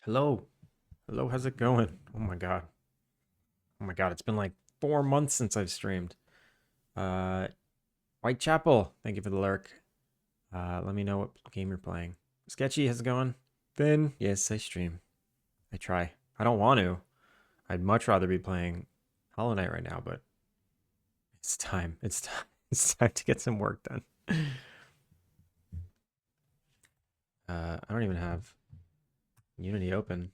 Hello. Hello, how's it going? Oh my god. Oh my god, it's been like 4 months since I've streamed. Uh Whitechapel, thank you for the lurk. Let me know what game you're playing. Sketchy, how's it going? Finn, yes, I stream. I try. I don't want to. I'd much rather be playing Hollow Knight right now, but it's time. It's time. It's time to get some work done. I don't even have Unity open.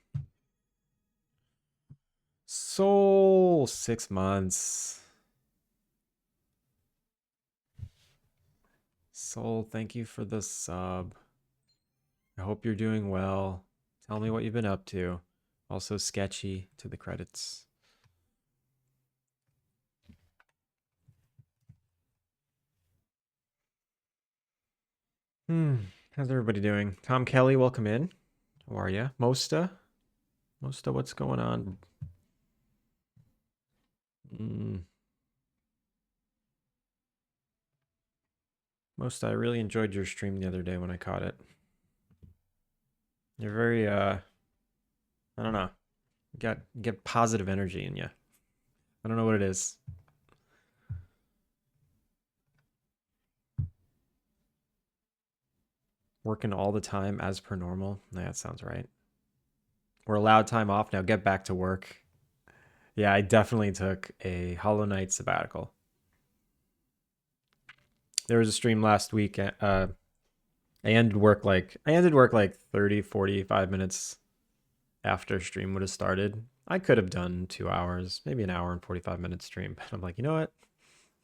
Soul 6 months. Soul, thank you for the sub. I hope you're doing well. Tell me what you've been up to. Also sketchy to the credits. How's everybody doing? Tom Kelly, welcome in. How are you? Mosta? Mosta, what's going on? Mosta, I really enjoyed your stream the other day when I caught it. You're very I don't know. Get positive energy in you. I don't know what it is. Working all the time as per normal. Yeah, that sounds right. We're allowed time off now. Get back to work. Yeah, I definitely took a Hollow Knight sabbatical. There was a stream last week. I ended work like 30, 45 minutes after stream would have started. I could have done 2 hours, maybe an hour and 45 minutes stream, but I'm like, you know what?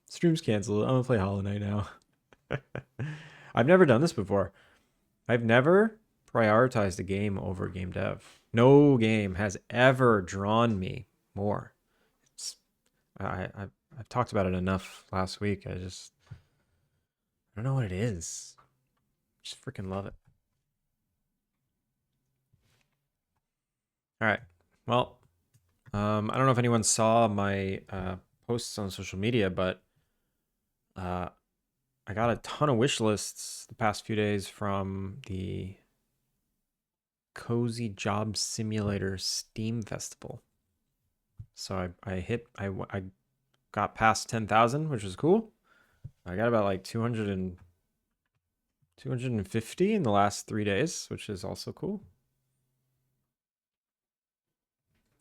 Stream's canceled. I'm gonna play Hollow Knight now. I've never done this before. I've never prioritized a game over game dev. No game has ever drawn me more. It's, I've talked about it enough last week. I don't know what it is. Just freaking love it. All right. Well, I don't know if anyone saw my posts on social media, but I got a ton of wish lists the past few days from the Cozy Job Simulator Steam Festival. So I got past 10,000, which was cool. I got about like 250 in the last 3 days, which is also cool.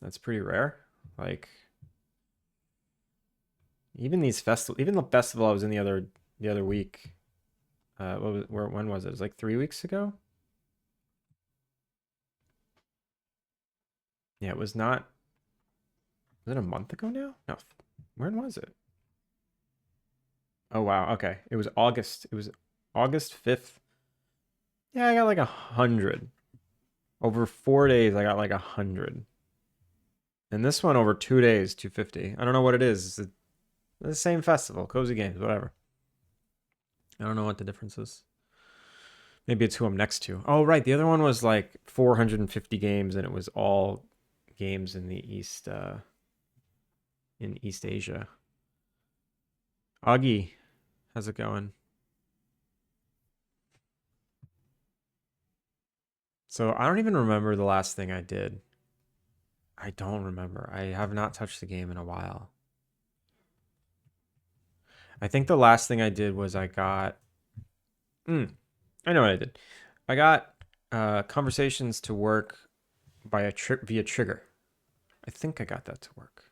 That's pretty rare. Like even the festival I was in the other week. When was it? It was like 3 weeks ago. Yeah, it was not. Was it a month ago now? No. When was it? Oh wow. Okay. It was August. It was August 5th. Yeah, I got like 100. Over 4 days, I got like 100. And this one over 2 days, 250. I don't know what it is. It's the same festival, Cozy Games, whatever. I don't know what the difference is. Maybe it's who I'm next to. Oh, right. The other one was like 450 games, and it was all games in the East Asia. Augie, how's it going? So I don't even remember the last thing I did. I don't remember. I have not touched the game in a while. I think the last thing I did was I got. I know what I did. I got conversations to work by via trigger. I think I got that to work.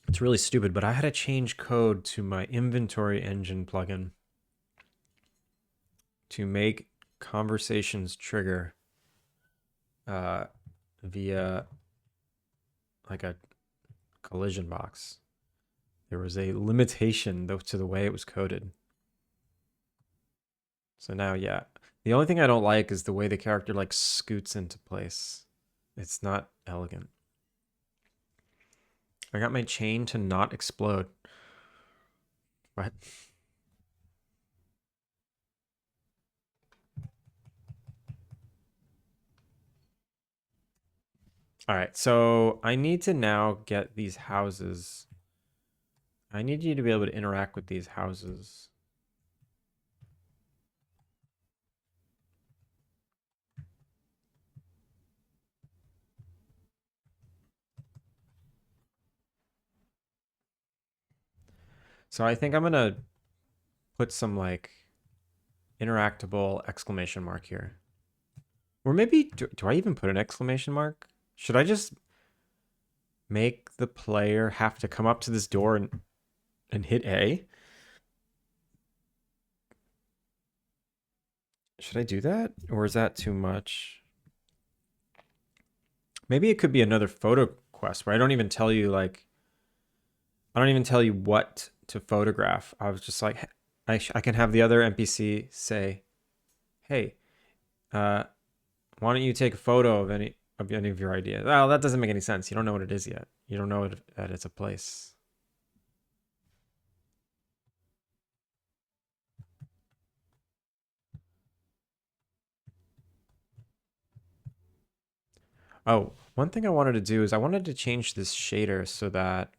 It's really stupid, but I had to change code to my inventory engine plugin to make conversations trigger via like a collision box. There was a limitation though to the way it was coded. So now, yeah. The only thing I don't like is the way the character like scoots into place. It's not elegant. I got my chain to not explode. What? All right, so I need to now get these houses. I need you to be able to interact with these houses. So I think I'm gonna put some like interactable exclamation mark here. Or maybe, do I even put an exclamation mark? Should I just make the player have to come up to this door and hit A? Should I do that? Or is that too much? Maybe it could be another photo quest where I don't even tell you like, I don't even tell you what to photograph. I was just like, I can have the other NPC say, hey, uh, why don't you take a photo of any of your ideas? Well, that doesn't make any sense. You don't know what it is yet. You don't know that it's a place. Oh, one thing I wanted to do is I wanted to change this shader so that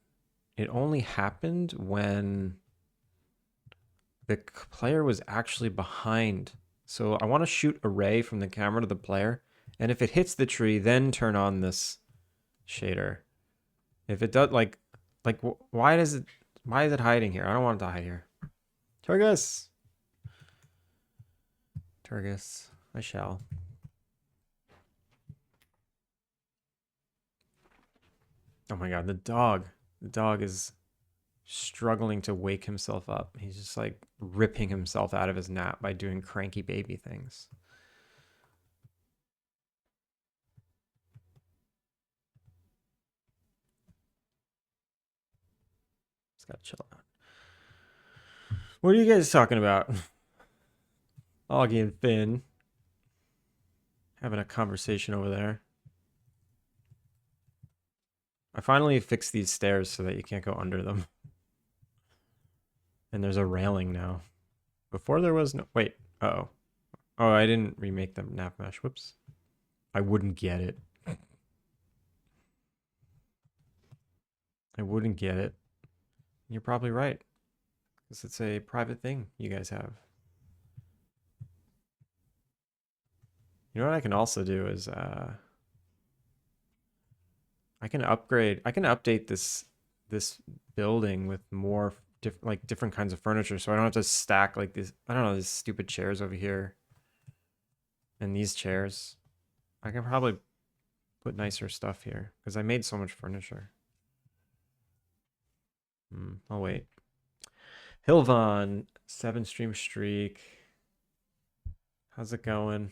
it only happened when the player was actually behind. So I want to shoot a ray from the camera to the player, and if it hits the tree, then turn on this shader. If it does, like why is it hiding here? I don't want it to hide here. Turgus, Turgus, I shall. Oh my god, the dog. The dog is struggling to wake himself up. He's just like ripping himself out of his nap by doing cranky baby things. Just gotta chill out. What are you guys talking about? Augie and Finn having a conversation over there. I finally fixed these stairs so that you can't go under them. And there's a railing now. Before there was no. Wait. Uh-oh. Oh, I didn't remake the nap mesh. Whoops. I wouldn't get it. I wouldn't get it. You're probably right. Because it's a private thing you guys have. You know what I can also do is I can update this building with more different kinds of furniture, so I don't have to stack like this. I don't know, these stupid chairs over here and these chairs. I can probably put nicer stuff here because I made so much furniture. I'll wait. Hilvon, 7 stream streak. How's it going?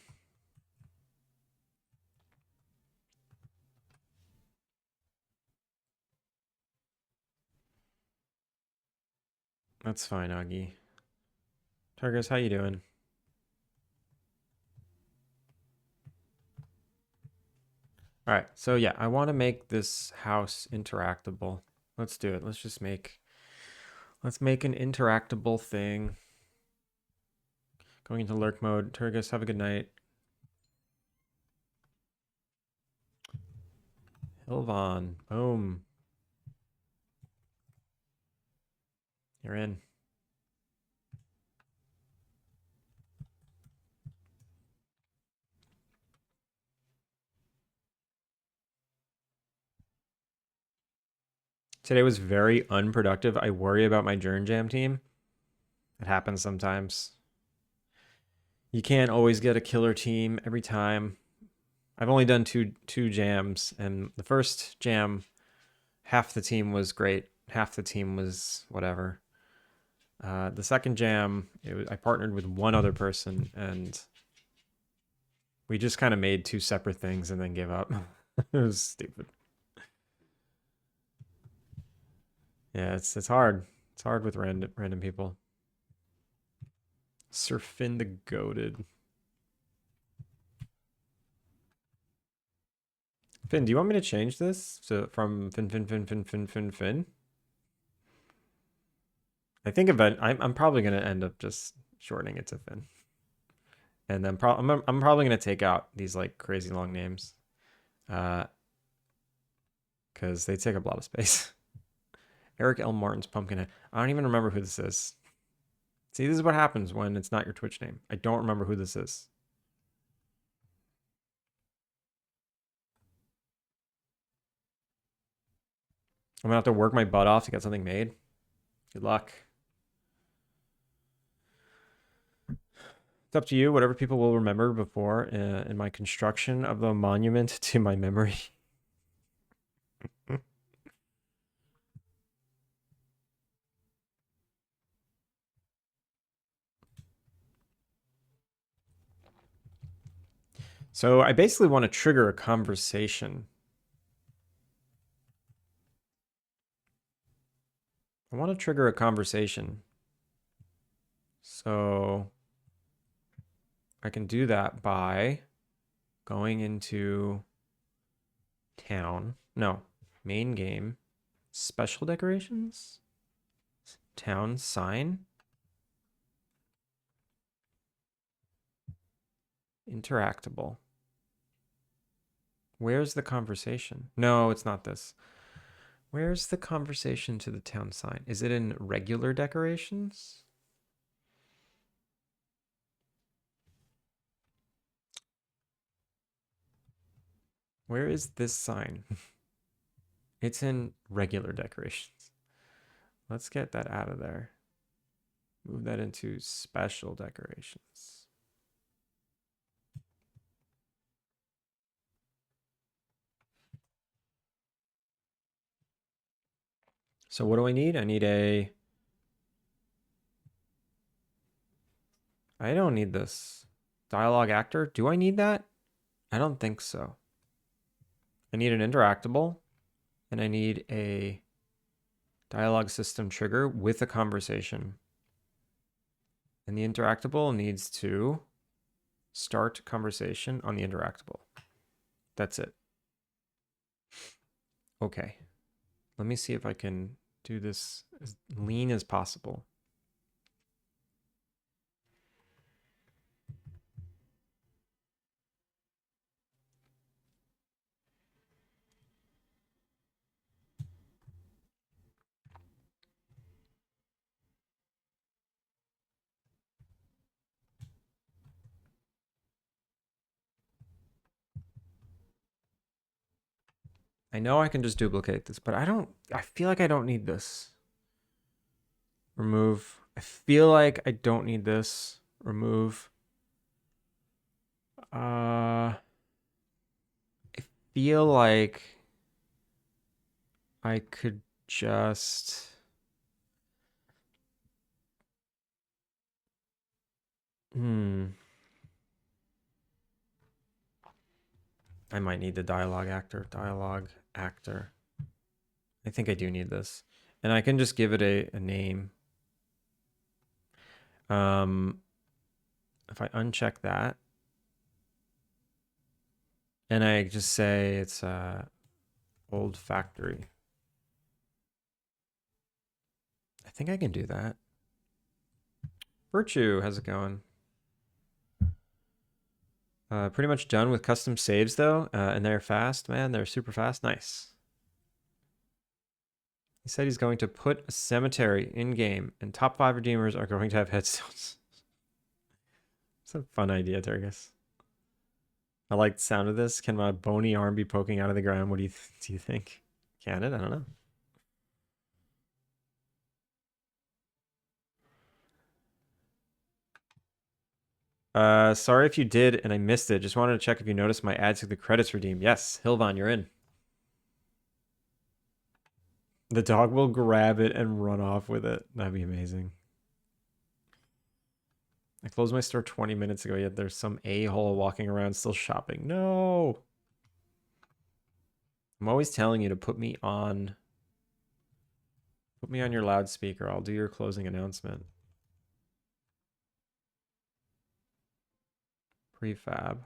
That's fine, Augie. Targus, how you doing? All right, so yeah, I want to make this house interactable. Let's do it. Let's make an interactable thing. Going into lurk mode. Turgus, have a good night. Hilvon, boom. You're in. Today was very unproductive. I worry about my Jern Jam team. It happens sometimes. You can't always get a killer team every time. I've only done two jams, and the first jam, half the team was great, half the team was whatever. The second jam, I partnered with one other person, and we just kind of made two separate things and then gave up. It was stupid. Yeah, it's hard. It's hard with random people. Sir Finn the Goated. Finn, do you want me to change this from Finn? I think I'm probably gonna end up just shortening it to Finn, and then I'm probably gonna take out these like crazy long names, because they take up a lot of space. Eric L. Martin's Pumpkinhead. I don't even remember who this is. See, this is what happens when it's not your Twitch name. I don't remember who this is. I'm gonna have to work my butt off to get something made. Good luck. It's up to you. Whatever people will remember before in my construction of the monument to my memory. So I basically want to trigger a conversation. I want to trigger a conversation. So I can do that by going into town. No, main game. Special decorations? Town sign? Interactable. Where's the conversation? No, it's not this. Where's the conversation to the town sign? Is it in regular decorations? Where is this sign? It's in regular decorations. Let's get that out of there. Move that into special decorations. So what do I need? I need a... I don't need this. Dialogue actor. Do I need that? I don't think so. I need an interactable, and I need a dialogue system trigger with a conversation. And the interactable needs to start conversation on the interactable. That's it. Okay. Let me see if I can do this as lean as possible. I know I can just duplicate this, but I feel like I don't need this. Remove. I feel like I don't need this. Remove. I feel like I could just... I might need the dialogue actor. Dialogue actor. I think I do need this. And I can just give it a name. If I uncheck that, and I just say it's old factory. I think I can do that. Virtue, how's it going? Pretty much done with custom saves though, and they're fast, man. They're super fast. Nice. He said he's going to put a cemetery in game, and top 5 redeemers are going to have headstones. It's a fun idea, Turgus. I like the sound of this. Can my bony arm be poking out of the ground? What do you think? Can it? I don't know. Sorry if you did and I missed it. Just wanted to check if you noticed my ads to the credits redeemed. Yes, Hilvan, you're in. The dog will grab it and run off with it. That'd be amazing. I closed my store 20 minutes ago, yet there's some a-hole walking around still shopping. No. I'm always telling you to put me on your loudspeaker. I'll do your closing announcement. Prefab.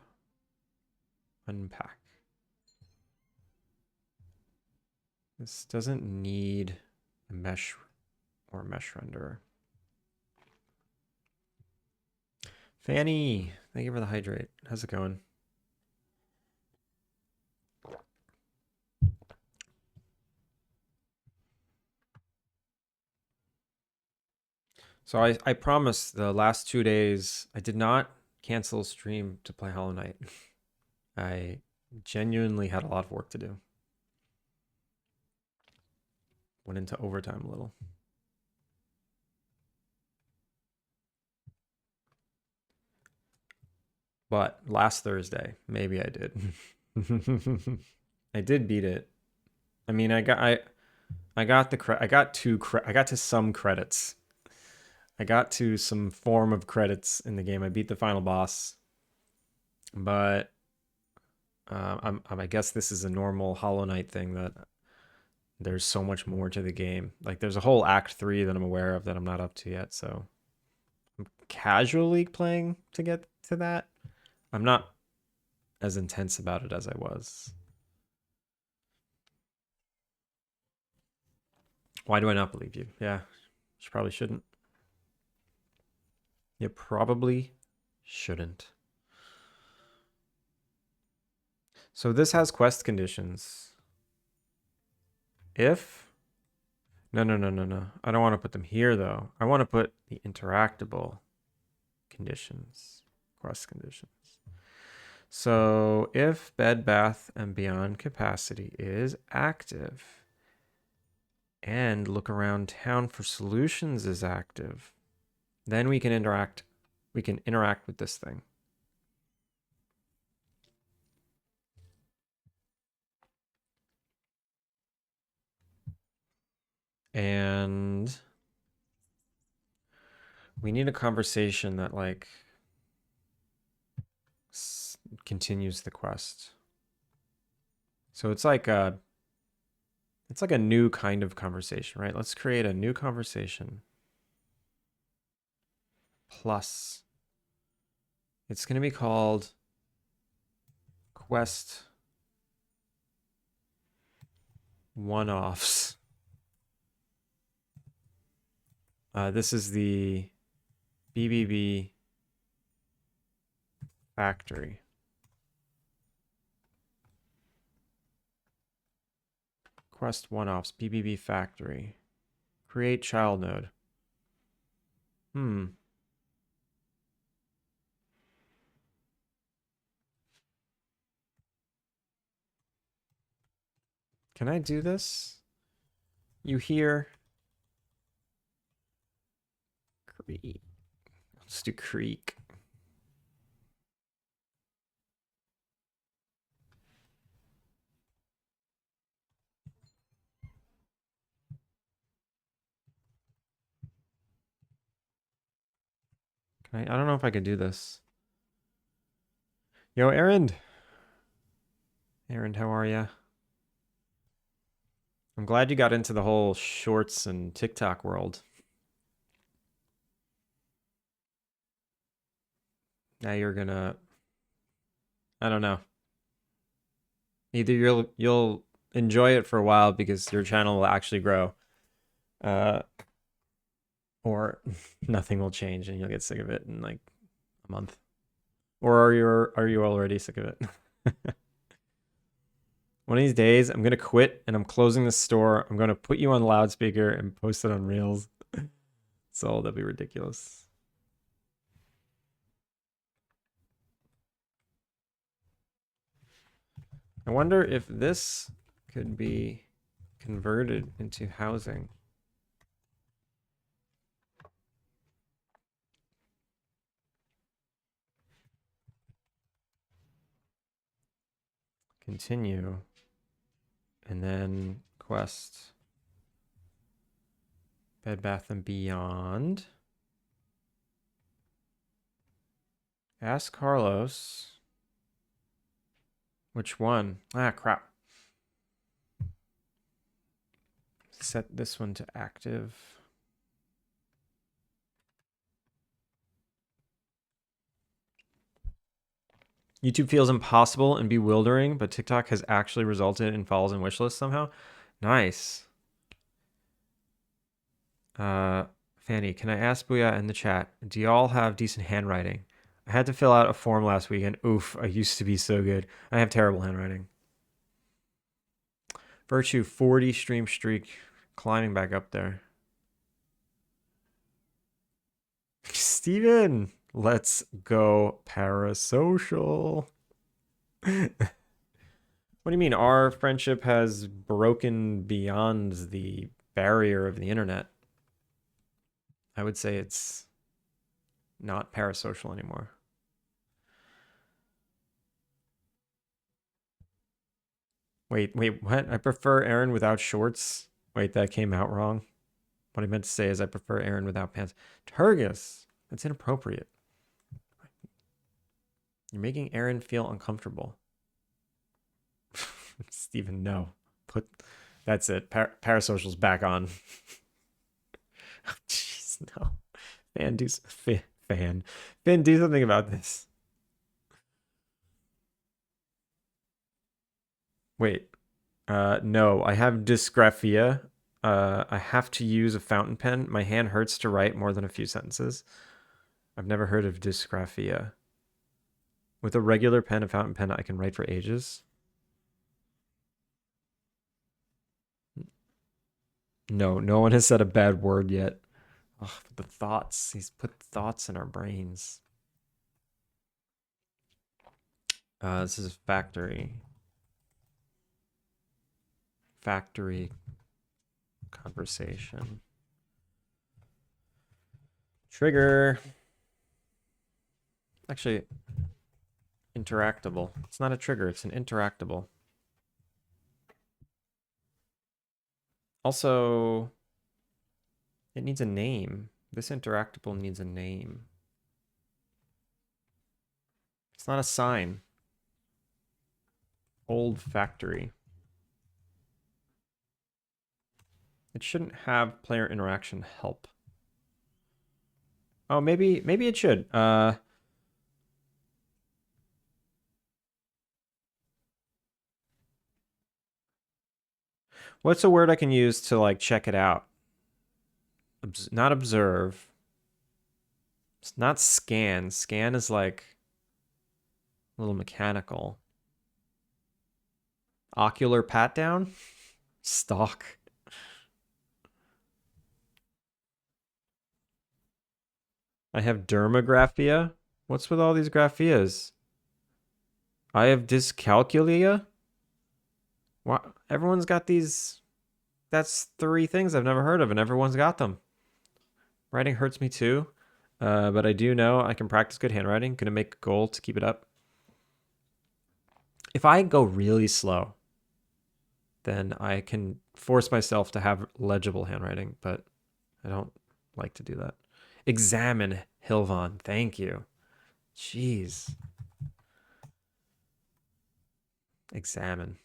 Unpack. This doesn't need a mesh or mesh renderer. Fanny, thank you for the hydrate. How's it going? So I promise the last 2 days I did not cancel stream to play Hollow Knight. I genuinely had a lot of work to do. Went into overtime a little. But last Thursday, maybe I did. I did beat it. I mean, I got I got I got to some credits. I got to some form of credits in the game. I beat the final boss, but I guess this is a normal Hollow Knight thing that there's so much more to the game. Like there's a whole Act 3 that I'm aware of that I'm not up to yet. So I'm casually playing to get to that. I'm not as intense about it as I was. Why do I not believe you? Yeah, you probably shouldn't. You probably shouldn't. So this has quest conditions. If no, no, no, no, no. I don't want to put them here though. I want to put the interactable conditions, quest conditions. So if Bed Bath and Beyond capacity is active and look around town for solutions is active, then we can interact with this thing. And we need a conversation that like continues the quest. So it's like a new kind of conversation, right? Let's create a new conversation. Plus, it's going to be called Quest One-Offs. This is the BBB factory. Quest one-offs, BBB factory. Create child node. Can I do this? You hear? Creek. Let's do creek. I don't know if I could do this. Yo, Aaron. Aaron, how are ya? I'm glad you got into the whole shorts and TikTok world. Now you're gonna, I don't know. Either you'll enjoy it for a while because your channel will actually grow, or nothing will change and you'll get sick of it in like a month. Or are you already sick of it? One of these days, I'm gonna quit and I'm closing the store. I'm gonna put you on loudspeaker and post it on Reels. So that'd be ridiculous. I wonder if this could be converted into housing. Continue. And then quest. Bed Bath and Beyond. Ask Carlos. Which one? Ah, crap. Set this one to active. YouTube feels impossible and bewildering, but TikTok has actually resulted in follows and wishlist somehow. Nice. Fanny, can I ask Booyah in the chat, do y'all have decent handwriting? I had to fill out a form last week and oof, I used to be so good. I have terrible handwriting. Virtue 40 stream streak, climbing back up there. Steven, let's go parasocial. What do you mean? Our friendship has broken beyond the barrier of the internet. I would say it's not parasocial anymore. Wait, what? I prefer Aaron without shorts. Wait, that came out wrong. What I meant to say is I prefer Aaron without pants. Turgus, that's inappropriate. You're making Aaron feel uncomfortable. Steven, no. Put that's it. Parasocial's back on. Jeez, no. Fan, do fan. Finn, do something about this. Wait. No, I have dysgraphia. I have to use a fountain pen. My hand hurts to write more than a few sentences. I've never heard of dysgraphia. With a regular pen, a fountain pen, I can write for ages. No, no one has said a bad word yet. Ugh, the thoughts. He's put thoughts in our brains. This is factory. Factory conversation. Trigger. Actually, interactable. It's not a trigger, it's an interactable. Also, it needs a name. This interactable needs a name. It's not a sign. Old factory. It shouldn't have player interaction help. Oh, maybe it should. What's a word I can use to like check it out? Not observe. It's not scan. Scan is like a little mechanical. Ocular pat down? Stalk. I have dermagraphia. What's with all these graphias? I have dyscalculia. What? Everyone's got these. That's 3 things I've never heard of, and everyone's got them. Writing hurts me too, but I do know I can practice good handwriting. Gonna make a goal to keep it up. If I go really slow, then I can force myself to have legible handwriting, but I don't like to do that. Examine, Hilvon. Thank you. Jeez. Examine.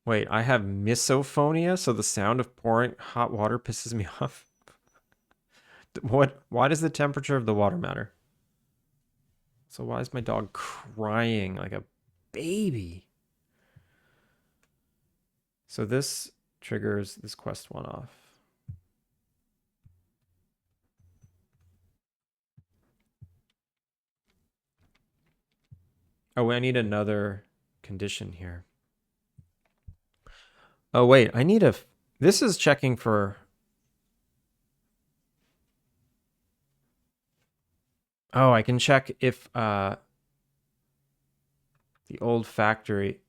Wait, I have misophonia, so the sound of pouring hot water pisses me off. What? Why does the temperature of the water matter? So why is my dog crying like a baby? So this triggers this quest 1 off. Oh, I need another condition here. Oh, wait, I need a... This is checking for... Oh, I can check if the old factory...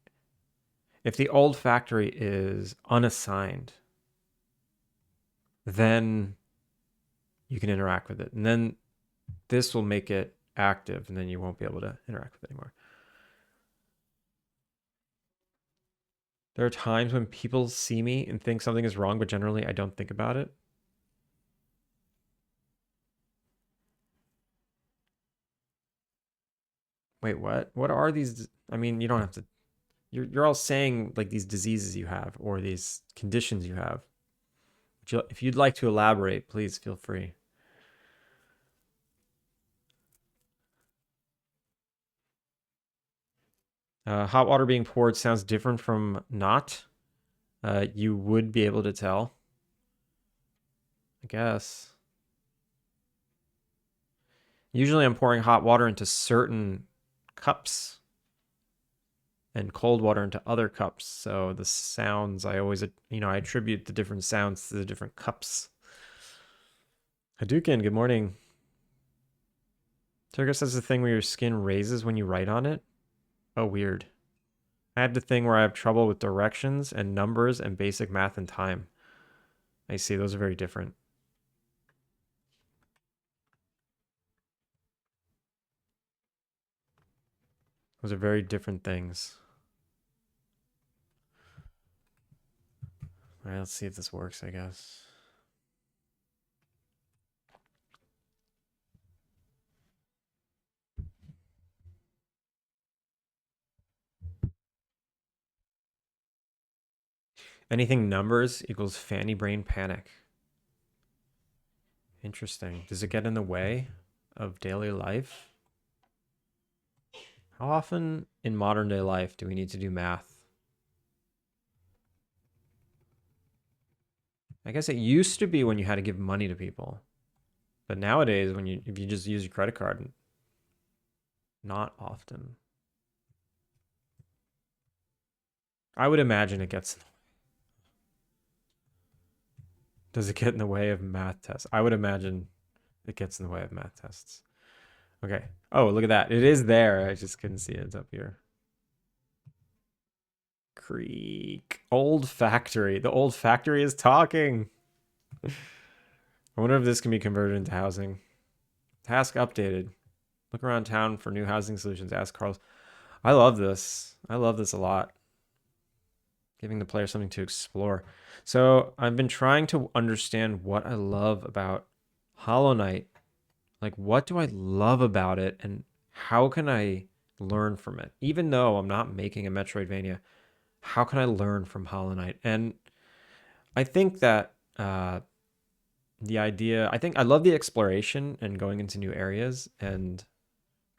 If the old factory is unassigned, then you can interact with it. And then this will make it active, and then you won't be able to interact with it anymore. There are times when people see me and think something is wrong, but generally I don't think about it. Wait, what? What are these? I mean, you don't have to. You're all saying like these diseases you have or these conditions you have. If you'd like to elaborate, please feel free. Hot water being poured sounds different from not. You would be able to tell, I guess. Usually I'm pouring hot water into certain cups and cold water into other cups. So the sounds I always, I attribute the different sounds to the different cups. Hadouken, good morning. Turgus has the thing where your skin raises when you write on it. Oh, weird. I have the thing where I have trouble with directions and numbers and basic math and time. I see, those are very different. Those are very different things. All right, let's see if this works, I guess. Anything numbers equals fanny brain panic. Interesting. Does it get in the way of daily life? How often in modern day life do we need to do math? I guess it used to be when you had to give money to people. But nowadays, if you just use your credit card, not often. I would imagine it gets. Does it get in the way of math tests? I would imagine it gets in the way of math tests. Okay. Oh, look at that. It is there. I just couldn't see it. It's up here. Creek. Old factory. The old factory is talking. I wonder if this can be converted into housing. Task updated. Look around town for new housing solutions. Ask Carlos. I love this. I love this a lot. Giving the player something to explore. So I've been trying to understand what I love about Hollow Knight. Like, what do I love about it, and how can I learn from it? Even though I'm not making a Metroidvania, how can I learn from Hollow Knight? And I think that the idea, I love the exploration and going into new areas and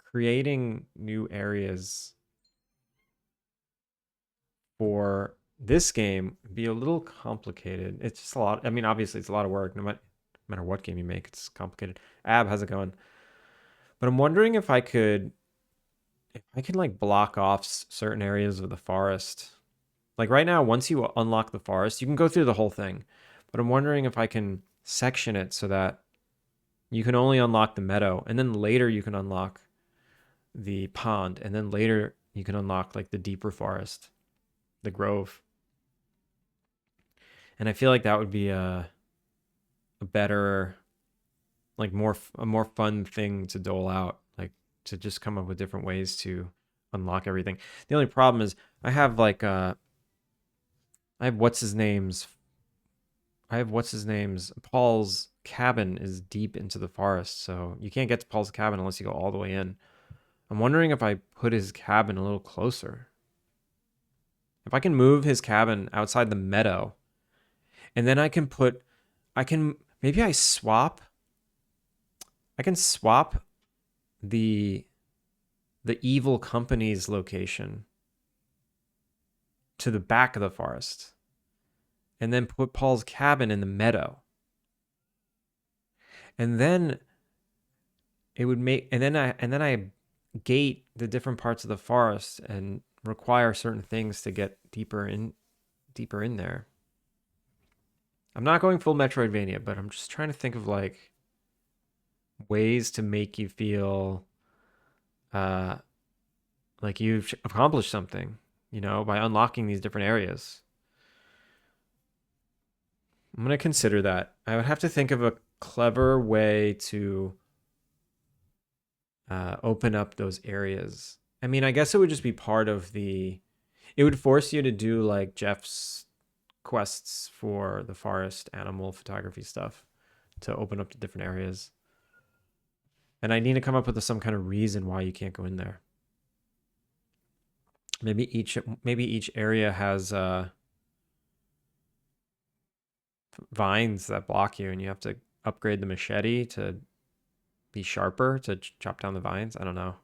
creating new areas for this game be a little complicated. It's just a lot. I mean, obviously, it's a lot of work. No matter what game you make, it's complicated. Ab, how's it going? But I'm wondering if I could like block off certain areas of the forest. Like right now, once you unlock the forest, you can go through the whole thing. But I'm wondering if I can section it so that you can only unlock the meadow, and then later you can unlock the pond, and then later you can unlock like the deeper forest, the grove. And I feel like that would be a better, like a more fun thing to dole out, like to just come up with different ways to unlock everything. The only problem is I have like I have what's his name's Paul's cabin is deep into the forest, so you can't get to Paul's cabin unless you go all the way in. I'm wondering if I put his cabin a little closer. If I can move his cabin outside the meadow, and then I can maybe I can swap the evil company's location to the back of the forest, and then put Paul's cabin in the meadow. And then it would make and then I gate the different parts of the forest and require certain things to get deeper in there. I'm not going full Metroidvania, but I'm just trying to think of like ways to make you feel like you've accomplished something, by unlocking these different areas. I'm going to consider that. I would have to think of a clever way to open up those areas. I mean, I guess it would just be part of it would force you to do like Jeff's quests for the forest animal photography stuff to open up the different areas. And I need to come up with some kind of reason why you can't go in there. Maybe each area has vines that block you, and you have to upgrade the machete to be sharper to chop down the vines. I don't know.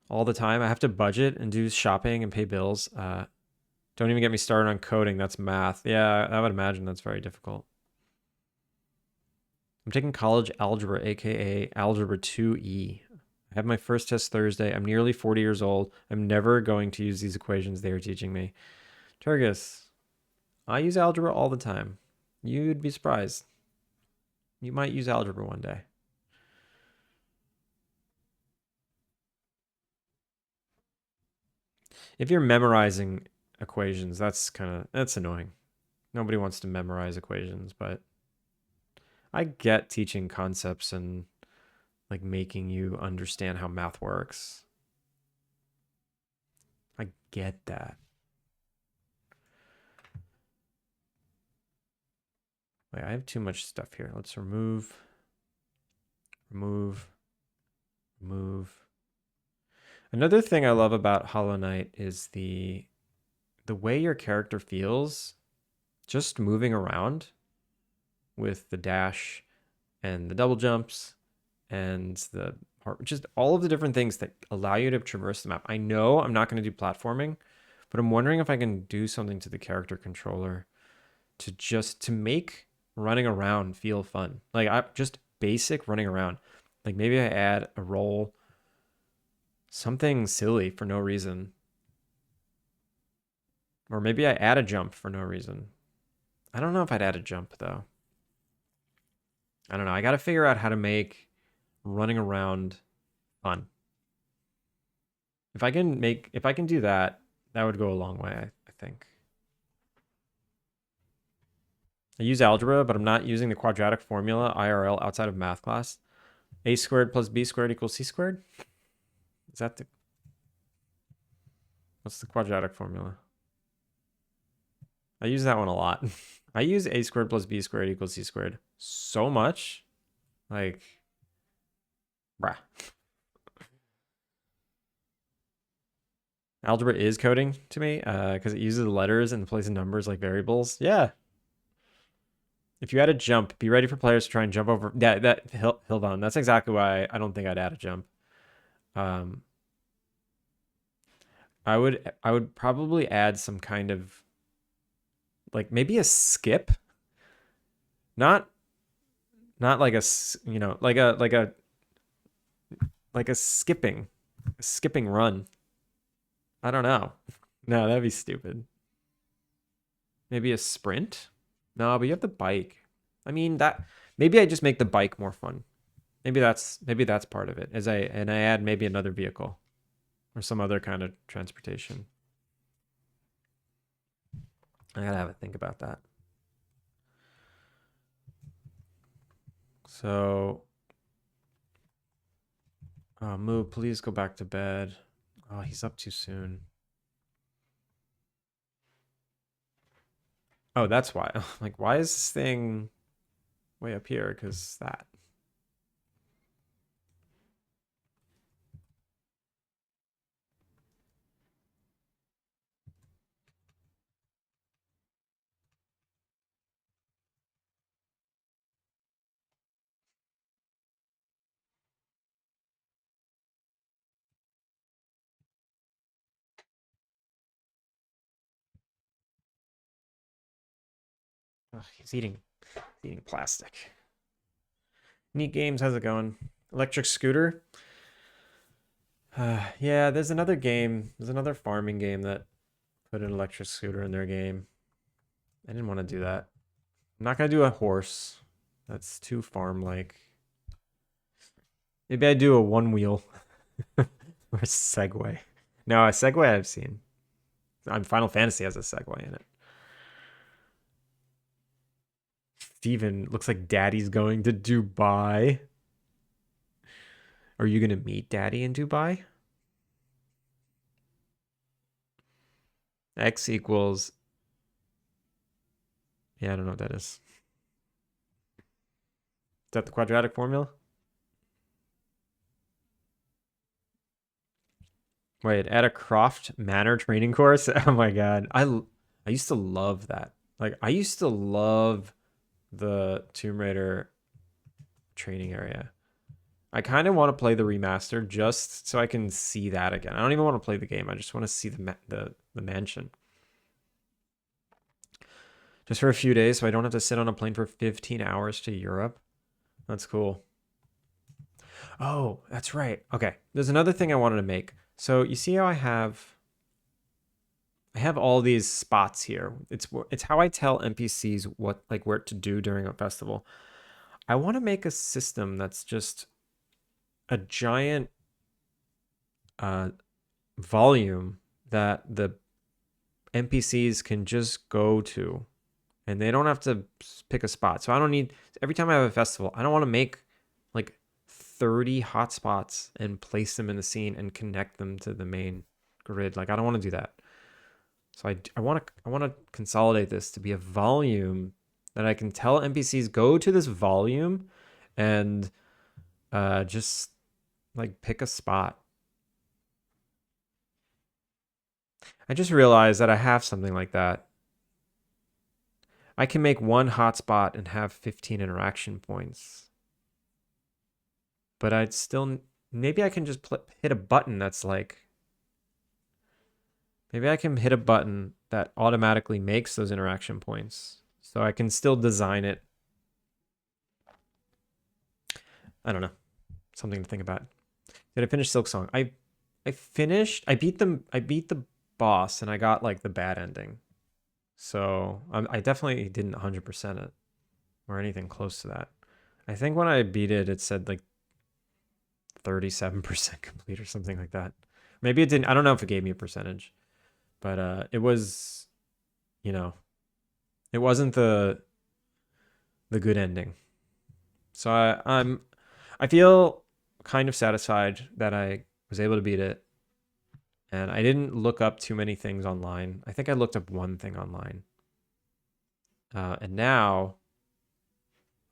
All the time, I have to budget and do shopping and pay bills. Don't even get me started on coding. That's math. Yeah, I would imagine that's very difficult. I'm taking college algebra, aka Algebra 2E. I have my first test Thursday. I'm nearly 40 years old. I'm never going to use these equations they are teaching me. Turgis, I use algebra all the time. You'd be surprised. You might use algebra one day. If you're memorizing equations, that's annoying. Nobody wants to memorize equations, but I get teaching concepts and like making you understand how math works. I get that. Wait, I have too much stuff here. Let's remove, remove, remove. Another thing I love about Hollow Knight is the way your character feels just moving around with the dash and the double jumps and the just all of the different things that allow you to traverse the map. I know I'm not going to do platforming, but I'm wondering if I can do something to the character controller to make running around feel fun. Like I just basic running around. Like maybe I add a roll, something silly for no reason. Or maybe I add a jump for no reason. I don't know if I'd add a jump though. I don't know. I got to figure out how to make running around fun. If I can do that, that would go a long way, I think. I use algebra, but I'm not using the quadratic formula IRL outside of math class. A squared plus B squared equals C squared? Is that the... What's the quadratic formula? I use that one a lot. I use A squared plus B squared equals C squared so much. Like, bruh. Algebra is coding to me because it uses letters in place of numbers like variables. Yeah. If you add a jump, be ready for players to try and jump over. Yeah, that Hilvan. That's exactly why I don't think I'd add a jump. I would probably add some kind of like maybe a skip. Not like a like a skipping run. I don't know. No, that'd be stupid. Maybe a sprint? No, but you have the bike. I mean that maybe I just make the bike more fun. Maybe that's part of it. I add maybe another vehicle or some other kind of transportation. I gotta have a think about that. So, Moo, please go back to bed. Oh, he's up too soon. Oh, that's why. Like, why is this thing way up here? Because that. Ugh, he's eating plastic. Neat games. How's it going? Electric scooter. Yeah, there's another game. There's another farming game that put an electric scooter in their game. I didn't want to do that. I'm not gonna do a horse. That's too farm-like. Maybe I do a one wheel or a Segway. No, a Segway I've seen. Final Fantasy has a Segway in it. Steven, looks like Daddy's going to Dubai. Are you gonna meet Daddy in Dubai? X equals. Yeah, I don't know what that is. Is that the quadratic formula? Wait, at a Croft Manor training course? Oh my god. I used to love that. Like I used to love the Tomb Raider training area. I kind of want to play the remaster just so I can see that again. I don't even want to play the game. I just want to see the mansion. Just for a few days so I don't have to sit on a plane for 15 hours to Europe. That's cool. Oh, that's right. Okay. There's another thing I wanted to make. So you see how I have all these spots here. It's how I tell NPCs what like where to do during a festival. I want to make a system that's just a giant volume that the NPCs can just go to and they don't have to pick a spot. So I don't need every time I have a festival, I don't want to make like 30 hotspots and place them in the scene and connect them to the main grid. Like I don't want to do that. So I want to consolidate this to be a volume that I can tell NPCs go to this volume and just like pick a spot. I just realized that I have something like that. I can make one hotspot and have 15 interaction points. But I'd still, maybe I can just hit a button that's like, maybe I can hit a button that automatically makes those interaction points. So I can still design it. I don't know. Something to think about. Did I finish Silksong? I beat the boss and I got like the bad ending. So I definitely didn't 100% it or anything close to that. I think when I beat it, it said like 37% complete or something like that. Maybe it didn't. I don't know if it gave me a percentage, but it was, you know, it wasn't the good ending. So I feel kind of satisfied that I was able to beat it. And I didn't look up too many things online. I think I looked up one thing online. And now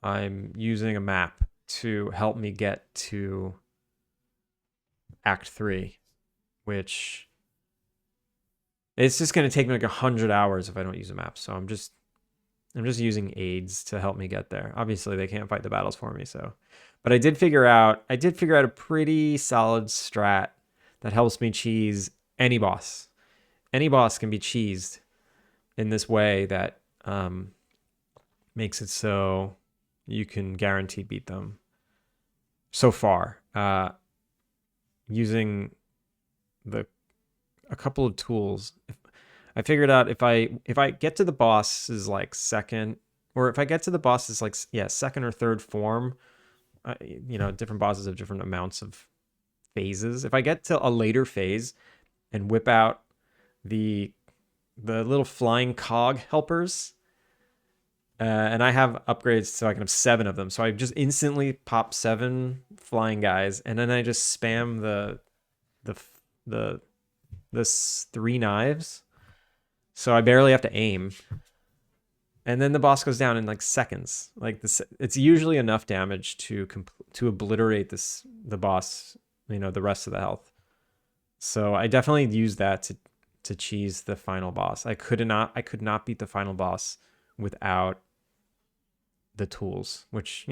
I'm using a map to help me get to Act 3, which it's just going to take me like 100 hours if I don't use a map. So I'm just using aids to help me get there. Obviously, they can't fight the battles for me, so. But I did figure out a pretty solid strat that helps me cheese any boss. Any boss can be cheesed in this way that makes it so you can guarantee beat them. So far, using a couple of tools, I figured out if I get to the boss's like second, or if I get to the boss's like second or third form, different bosses have different amounts of phases. If I get to a later phase and whip out the little flying cog helpers, and I have upgrades so I can have 7 of them. So I just instantly pop 7 flying guys, and then I just spam the 3 knives. So I barely have to aim. And then the boss goes down in like seconds. Like this, it's usually enough damage to obliterate the boss, the rest of the health. So I definitely use that to cheese the final boss. I could not beat the final boss without the tools, which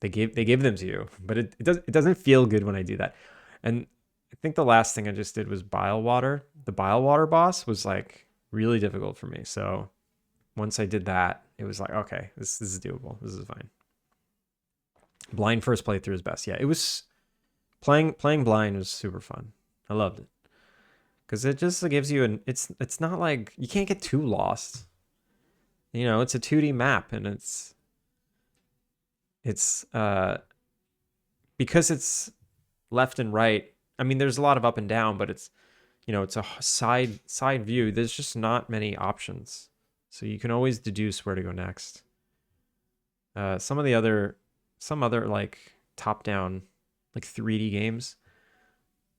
they give them to you, but it doesn't feel good when I do that. And I think the last thing I just did was Bile Water. The Bile Water boss was like really difficult for me. So once I did that, it was like, okay, this is doable. This is fine. Blind first playthrough is best. Yeah, it was playing blind was super fun. I loved it because it just gives you it's not like you can't get too lost. It's a 2D map and it's because it's left and right. I mean, there's a lot of up and down, but it's it's a side view. There's just not many options, so you can always deduce where to go next. Some other like top down like 3D games,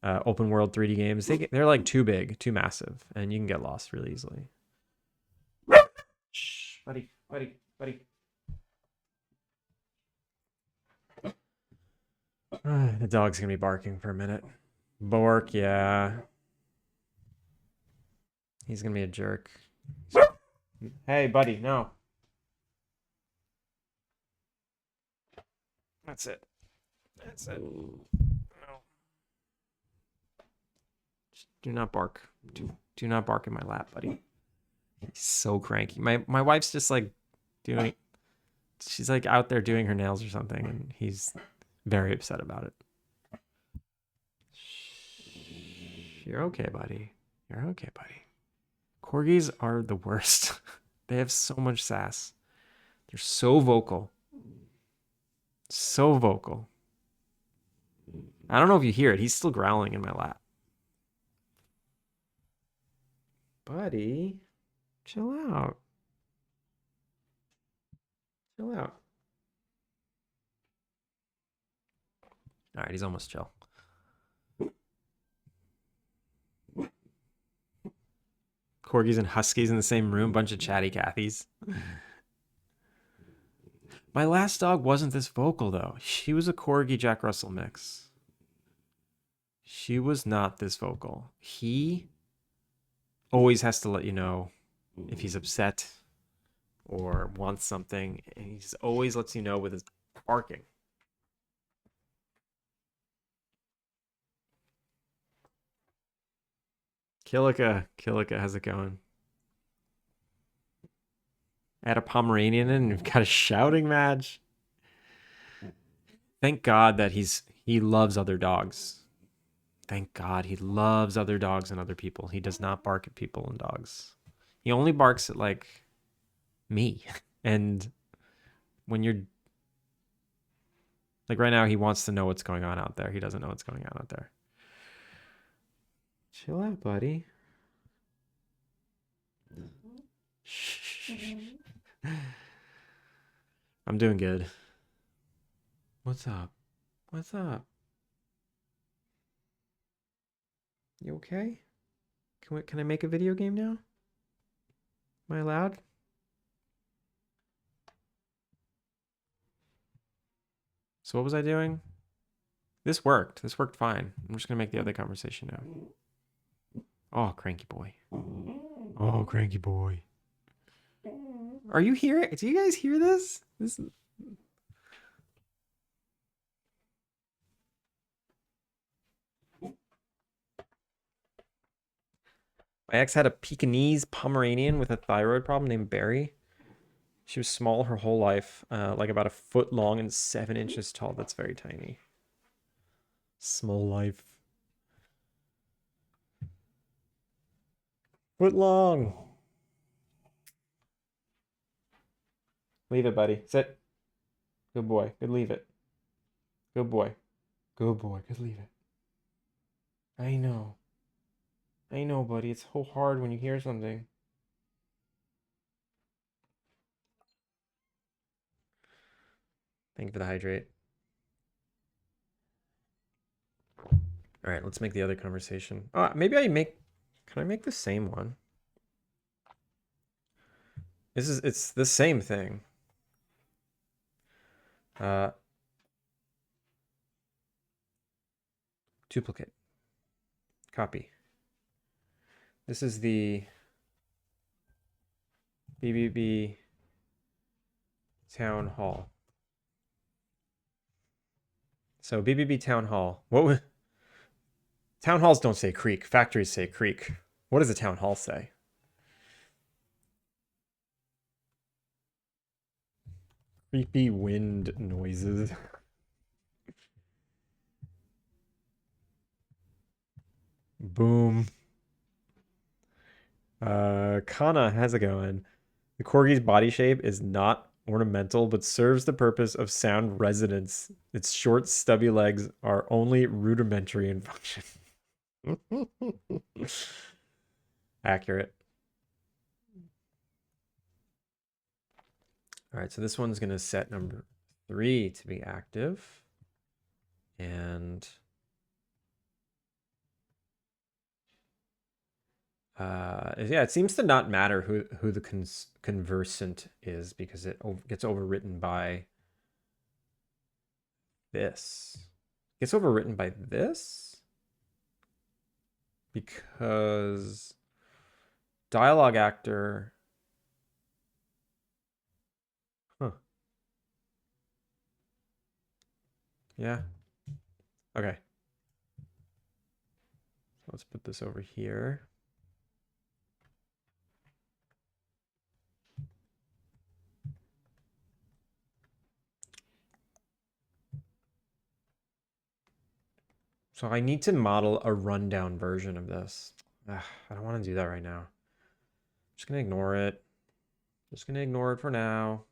open world 3D games, they're like too big, too massive, and you can get lost really easily. Shh, buddy. The dog's gonna be barking for a minute. Bork, yeah. He's gonna be a jerk. Hey, buddy, no. That's it. No. Just do not bark. Do not bark in my lap, buddy. He's so cranky. My wife's just like she's like out there doing her nails or something, and he's very upset about it. You're okay, buddy. You're okay, buddy. Corgis are the worst. They have so much sass. They're so vocal. So vocal. I don't know if you hear it. He's still growling in my lap. Buddy, chill out. Chill out. All right, he's almost chill. Corgis and Huskies in the same room, bunch of chatty Cathys. My last dog wasn't this vocal, though. She was a Corgi Jack Russell mix. She was not this vocal. He always has to let you know if he's upset or wants something. And he just always lets you know with his barking. Killica, how's it going? Add a Pomeranian in and you've got a shouting match. Thank God that he loves other dogs. Thank God he loves other dogs and other people. He does not bark at people and dogs. He only barks at like me. And when you're like right now, he wants to know what's going on out there. He doesn't know what's going on out there. Chill out, buddy. Shh. I'm doing good. What's up? What's up? You okay? Can I make a video game now? Am I allowed? So what was I doing? This worked. This worked fine. I'm just gonna make the other conversation now. Oh, cranky boy. Oh, cranky boy. Are you hearing? Do you guys hear this? This. My ex had a Pekingese Pomeranian with a thyroid problem named Barry. She was small her whole life, like about a foot long and 7 inches tall. That's very tiny. Small life. Foot long. Leave it, buddy. Sit. Good boy. Good leave it. Good boy. Good boy. Good leave it. I know. I know, buddy. It's so hard when you hear something. Thank you for the hydrate. All right, let's make the other conversation. Maybe can I make the same one? It's the same thing. Duplicate. Copy. This is the BBB Town Hall. So BBB Town Hall. Town halls don't say creek. Factories say creek. What does a town hall say? Creepy wind noises. Boom. Kana, how's it going? The corgi's body shape is not ornamental, but serves the purpose of sound resonance. Its short, stubby legs are only rudimentary in function. Accurate. All right, so this one's going to set number 3 to be active. And yeah, it seems to not matter who the conversant is because it gets overwritten by this. It gets overwritten by this because dialogue actor. Huh. Yeah. Okay. Let's put this over here. So I need to model a rundown version of this. I don't want to do that right now. I'm just going to ignore it. Just going to ignore it for now.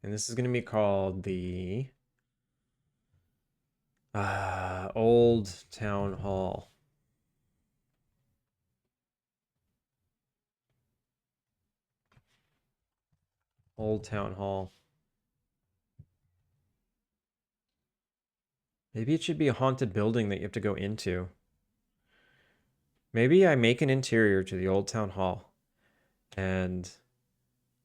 And this is going to be called the Old Town Hall. Old Town Hall. Maybe it should be a haunted building that you have to go into. Maybe I make an interior to the Old Town Hall and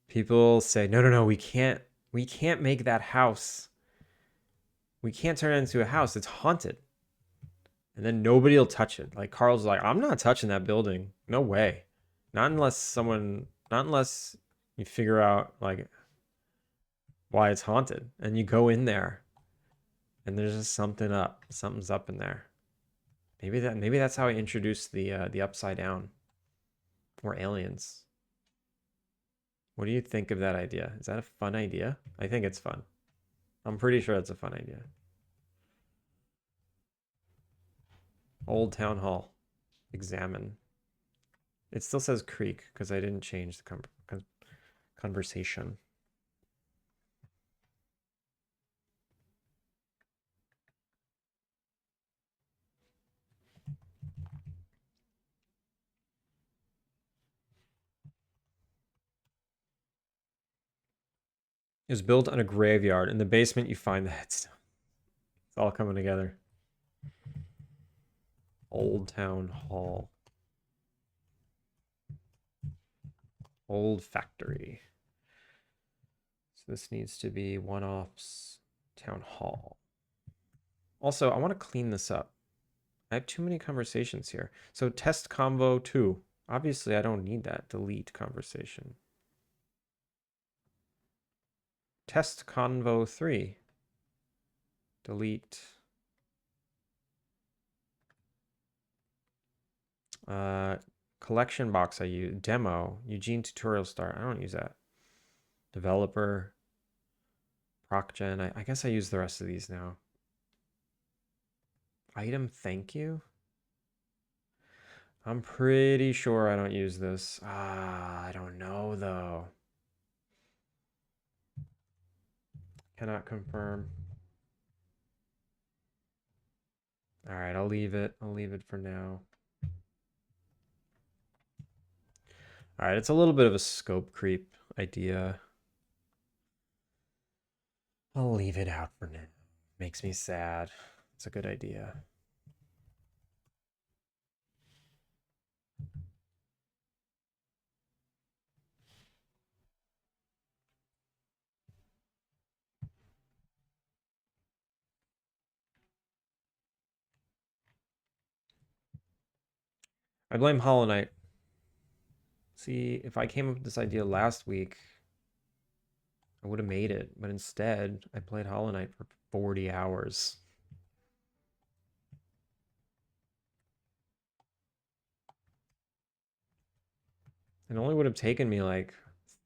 people say, no, no, no, we can't make that house. We can't turn it into a house. It's haunted. And then nobody will touch it. Like Carl's like, I'm not touching that building. No way. Not unless you figure out like why it's haunted and you go in there and there's just something's up in there. Maybe that's how I introduced the upside down or aliens. What do you think of that idea? Is that a fun idea? I think it's fun. I'm pretty sure it's a fun idea. Old Town Hall. Examine. It still says creek because I didn't change the conversation. It was built on a graveyard. In the basement, you find the headstone. It's all coming together. Old Town Hall. Old Factory. So this needs to be one-offs Town Hall. Also, I want to clean this up. I have too many conversations here. So test convo 2. Obviously, I don't need that. Delete conversation. Test convo 3. Delete. Collection box I use. Demo. Eugene tutorial start. I don't use that. Developer. ProcGen. I guess I use the rest of these now. Item thank you. I'm pretty sure I don't use this. I don't know though. Cannot confirm. All right, I'll leave it. I'll leave it for now. All right, it's a little bit of a scope creep idea. I'll leave it out for now. Makes me sad. It's a good idea. I blame Hollow Knight. See, if I came up with this idea last week, I would have made it. But instead, I played Hollow Knight for 40 hours. It only would have taken me like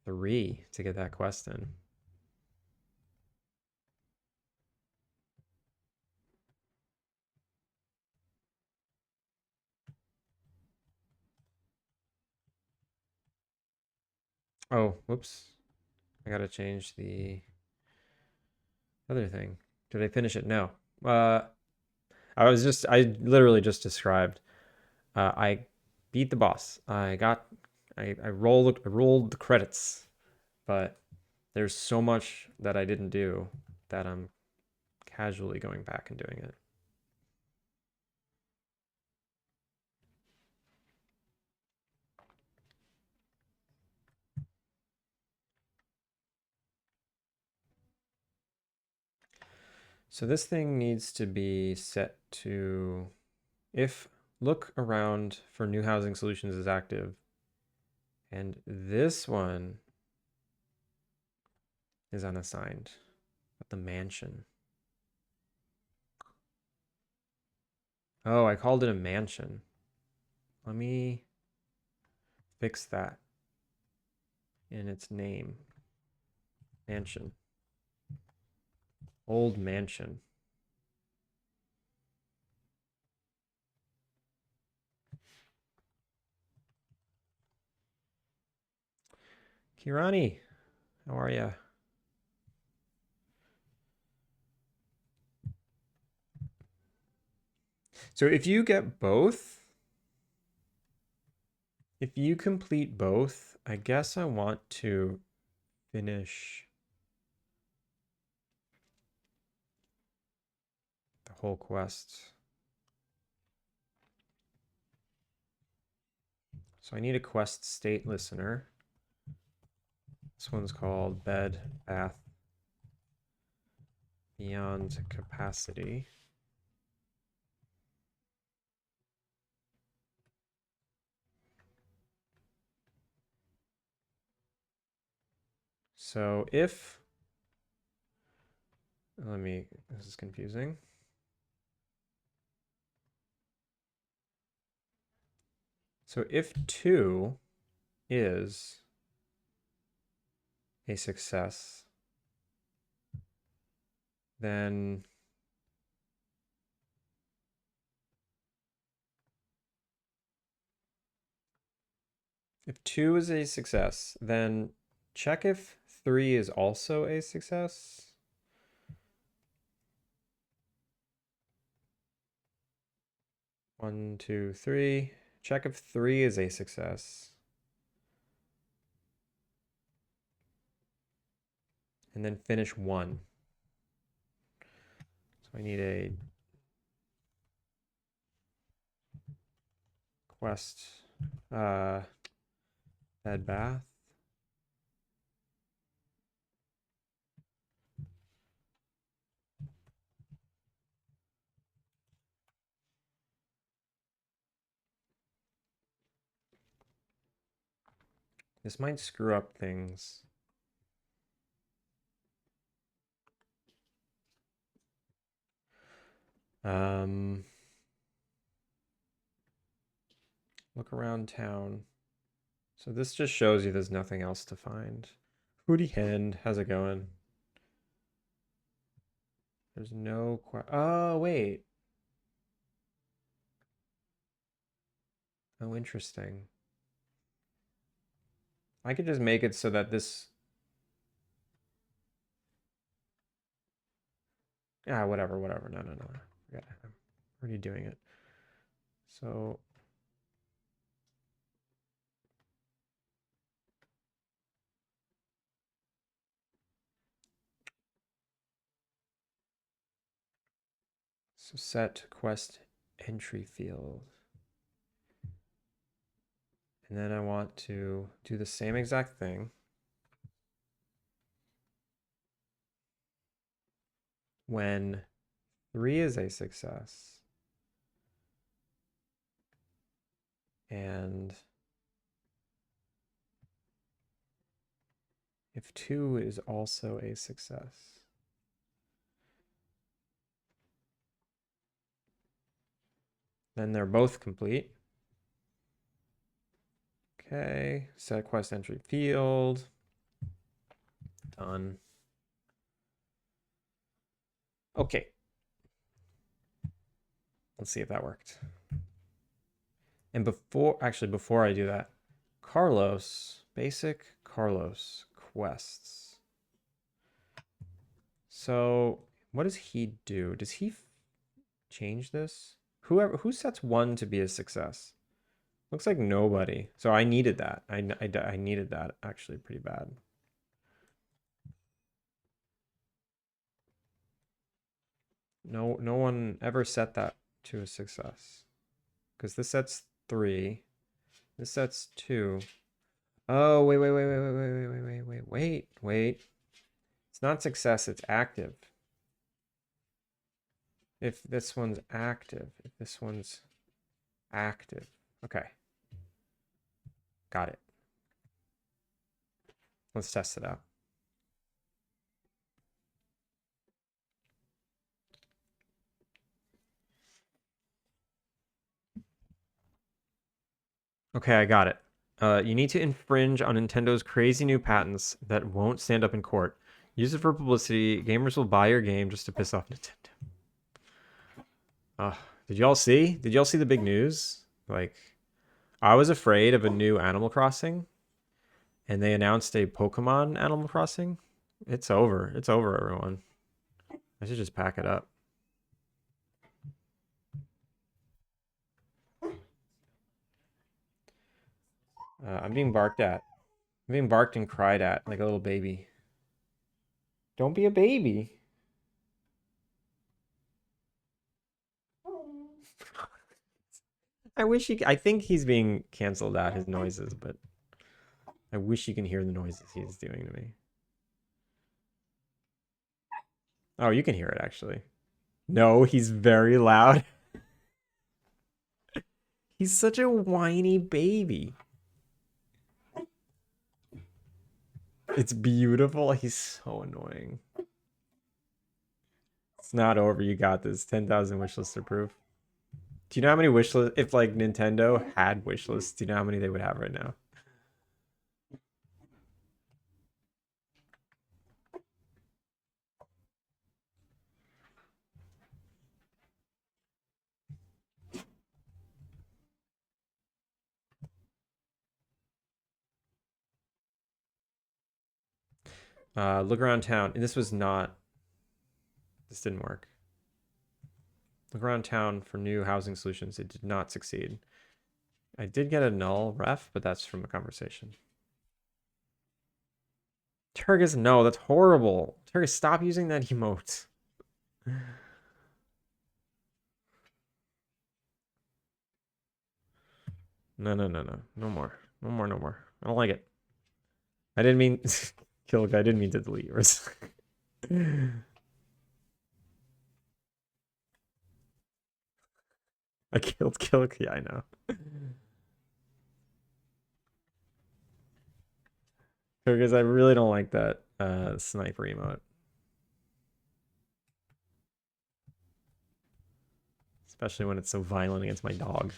3 to get that quest in. Oh, whoops. I gotta change the other thing. Did I finish it? No. I literally just described. I beat the boss. I rolled the credits, but there's so much that I didn't do that I'm casually going back and doing it. So this thing needs to be set to if look around for new housing solutions is active. And this one is unassigned. But the mansion. Oh, I called it a mansion. Let me fix that in its name. Mansion. Old mansion. Kirani, how are you? So if you get both, if you complete both, I guess I want to finish the whole quest. So I need a quest state listener. This one's called Bed, Bath, Beyond Capacity. So if, this is confusing. So if 2 is a success, then if 2 is a success, then check if 3 is also a success. One, two, three. Check if 3 is a success. And then finish 1. So I need a quest, bed bath. This might screw up things. Look around town. So this just shows you there's nothing else to find. Hootie Hen, how's it going? There's no oh, wait. Oh, interesting. I could just make it so that this... Yeah, whatever. No. Yeah, I'm already doing it. So... So set quest entry field. And then I want to do the same exact thing. When 3 is a success. And if 2 is also a success. Then they're both complete. Okay, set quest entry field. Done. Okay. Let's see if that worked. And before I do that, basic Carlos quests. So what does he do? Does he change this? Who sets 1 to be a success? Looks like nobody. So I needed that. I needed that actually pretty bad. No one ever set that to a success. Because this sets 3. This sets 2. Oh, wait. It's not success, it's active. If this one's active. Okay. Got it. Let's test it out. Okay, I got it. You need to infringe on Nintendo's crazy new patents that won't stand up in court. Use it for publicity. Gamers will buy your game just to piss off Nintendo. Did y'all see? Did y'all see the big news? Like, I was afraid of a new Animal Crossing, and they announced a Pokemon Animal Crossing. It's over. It's over, everyone. I should just pack it up. I'm being barked at. I'm being barked and cried at like a little baby. Don't be a baby. I think he's being canceled out, his noises, but I wish you can hear the noises he's doing to me. Oh, you can hear it actually. No, he's very loud. He's such a whiny baby. It's beautiful. He's so annoying. It's not over. You got this. 10,000 wishlists approved. Do you know how many wishlists, if like Nintendo had wishlists, do you know how many they would have right now? Look around town. And this didn't work. Look around town for new housing solutions. It did not succeed. I did get a null ref, but that's from a conversation. Turgus, no, that's horrible. Turgus, stop using that emote. No, no, no, no. No more. No more, no more. I don't like it. I didn't mean Kilk, I didn't mean to delete yours. I killed Kilk. Yeah, I know. Because I really don't like that sniper emote. Especially when it's so violent against my dog.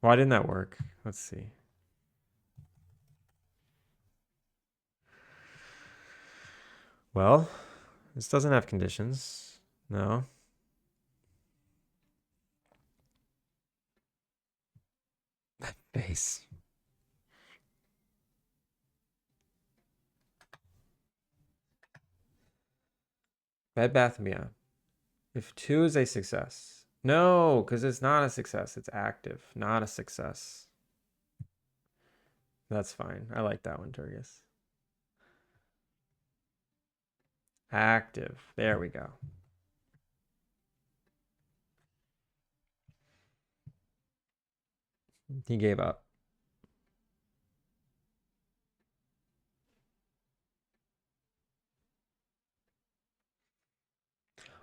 Why didn't that work? Let's see. Well, this doesn't have conditions. No. That face. Bed Bath & Beyond. If 2 is a success. No, because it's not a success. It's active. Not a success. That's fine. I like that one, Turgis. Active. There we go. He gave up.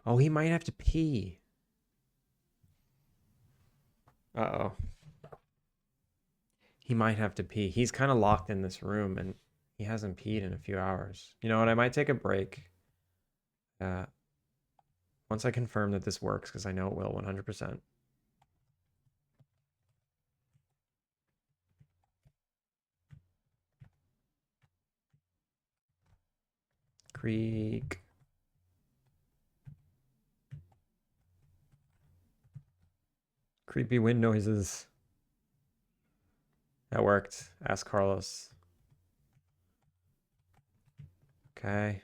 Oh, he might have to pee. Uh-oh. He might have to pee. He's kind of locked in this room and he hasn't peed in a few hours. You know what? I might take a break. Once I confirm that this works, because I know it will 100%. Creek. Creepy wind noises. That worked. Ask Carlos. Okay.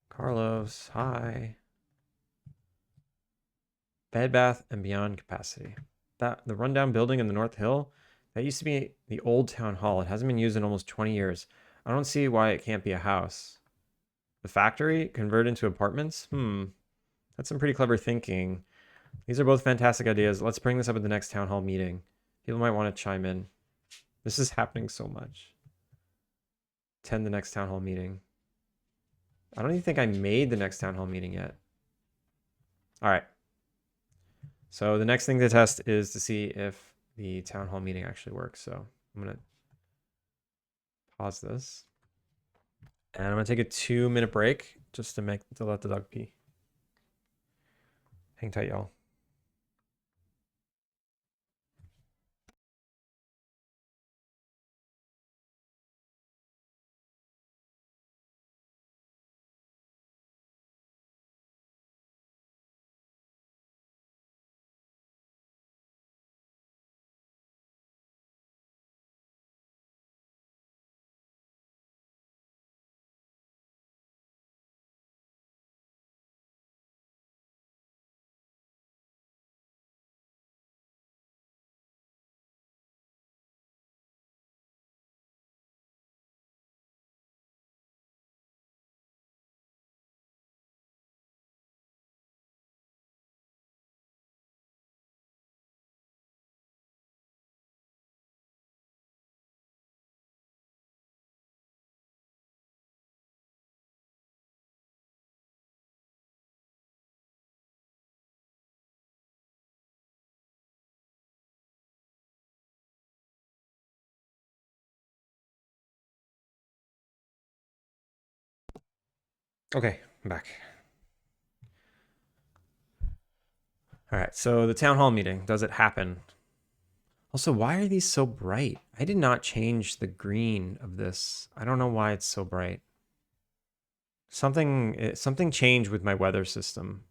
Carlos, hi. Bed Bath & Beyond capacity. The rundown building in the North Hill, that used to be the old town hall. It hasn't been used in almost 20 years. I don't see why it can't be a house. The factory converted into apartments? That's some pretty clever thinking. These are both fantastic ideas. Let's bring this up at the next town hall meeting. People might want to chime in. This is happening so much. Attend the next town hall meeting. I don't even think I made the next town hall meeting yet. All right. So the next thing to test is to see if the town hall meeting actually works. So I'm going to pause this. And I'm going to take a 2-minute break just to let the dog pee. Hang tight, y'all. Okay, I'm back. All right, so the town hall meeting, does it happen? Also, why are these so bright? I did not change the green of this. I don't know why it's so bright. Something changed with my weather system.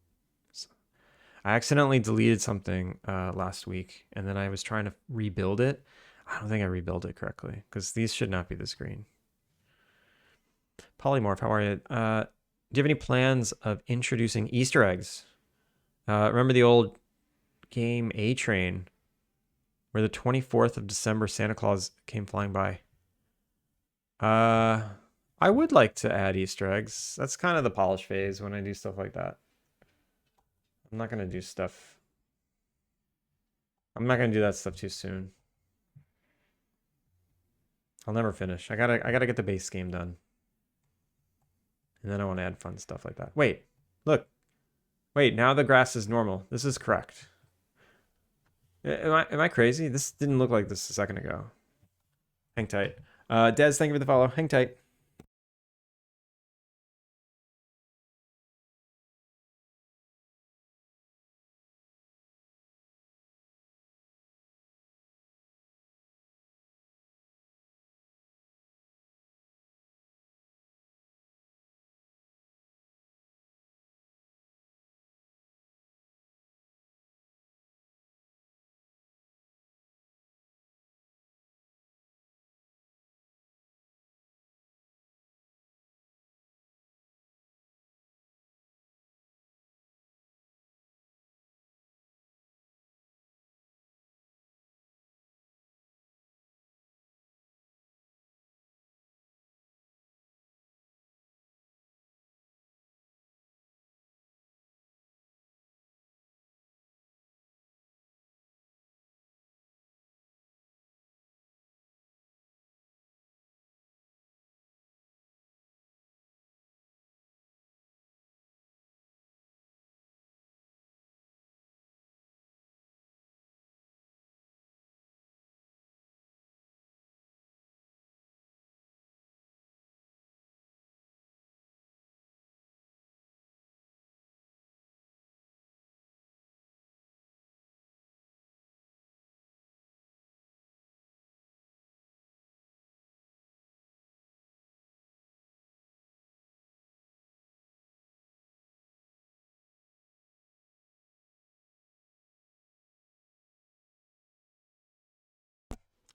I accidentally deleted something last week, and then I was trying to rebuild it. I don't think I rebuilt it correctly because these should not be this green. Polymorph, how are you? Do you have any plans of introducing Easter eggs? Remember the old game A Train, where the 24th of December Santa Claus came flying by? I would like to add Easter eggs. That's kind of the polish phase when I do stuff like that. I'm not gonna do stuff. I'm not gonna do that stuff too soon. I'll never finish. I gotta get the base game done. And then I want to add fun stuff like that. Wait, look. Wait, now the grass is normal. This is correct. Am I crazy? This didn't look like this a second ago. Hang tight. Des, thank you for the follow. Hang tight.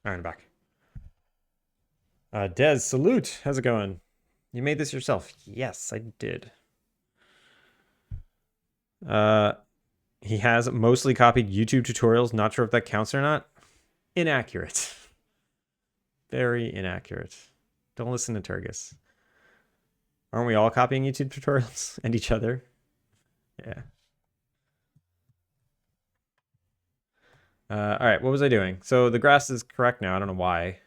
All right, I'm back. Des, salute. How's it going? You made this yourself. Yes, I did. Uh, he has mostly copied YouTube tutorials. Not sure if that counts or not. Inaccurate. Very inaccurate. Don't listen to Turgis. Aren't we all copying YouTube tutorials and each other? Yeah. All right, what was I doing? So the grass is correct now. I don't know why.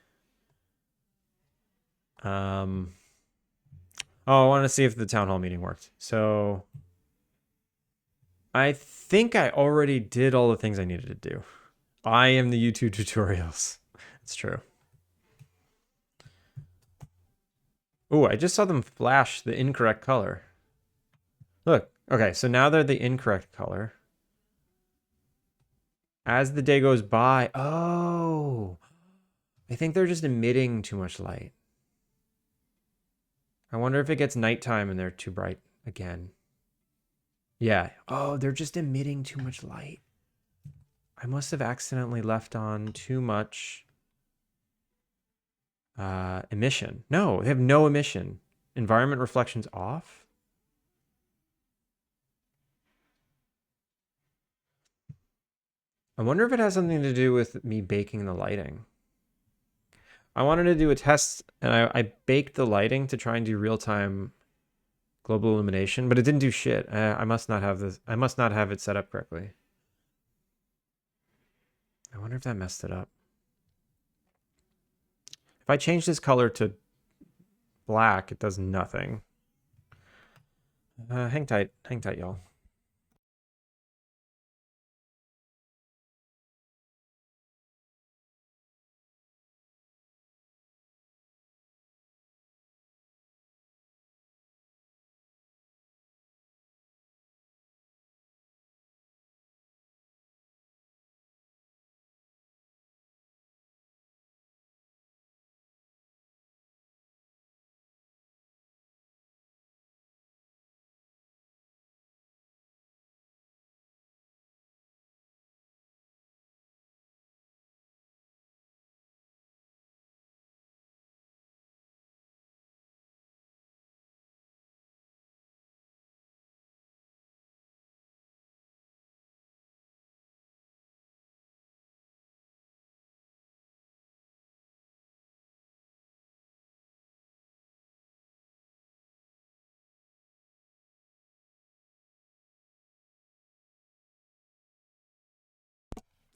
Um, oh, I wanted to see if the town hall meeting worked. So I think I already did all the things I needed to do. I am the YouTube tutorials. It's true. Oh, I just saw them flash the incorrect color. Look, okay, so now they're the incorrect color. As the day goes by, oh, I think they're just emitting too much light. I wonder if it gets nighttime and they're too bright again. Yeah. Oh, they're just emitting too much light. I must have accidentally left on too much emission. No, they have no emission. Environment reflections off. I wonder if it has something to do with me baking the lighting. I wanted to do a test and I baked the lighting to try and do real-time global illumination, but it didn't do shit. I must not have this. I must not have it set up correctly. I wonder if that messed it up. If I change this color to black, it does nothing. Hang tight, y'all.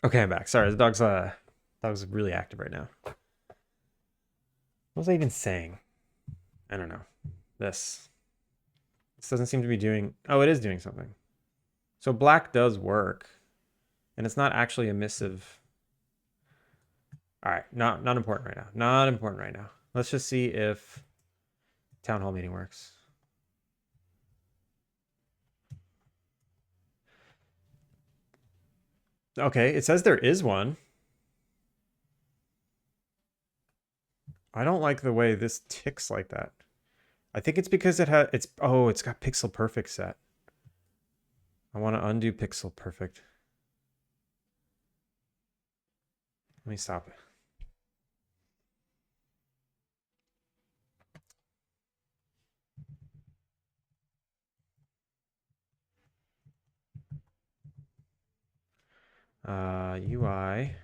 Okay, I'm back. Sorry, the dog's really active right now. What was I even saying? I don't know. This. This doesn't seem to be doing. Oh, it is doing something. So black does work, and it's not actually emissive. All right, not important right now. Not important right now. Let's just see if town hall meeting works. Okay, it says there is one. I don't like the way this ticks like that. I think it's because it's got pixel perfect set. I want to undo pixel perfect. Let me stop it. UI.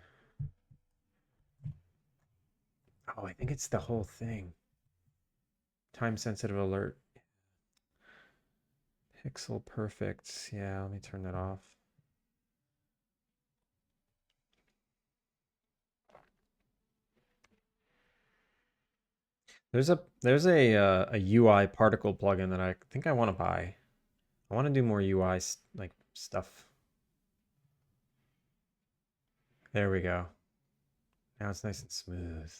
Oh, I think it's the whole thing. Time sensitive alert. Pixel perfect. Yeah, let me turn that off. There's a UI particle plugin that I think I want to buy. I want to do more UI like stuff. There we go. Now it's nice and smooth.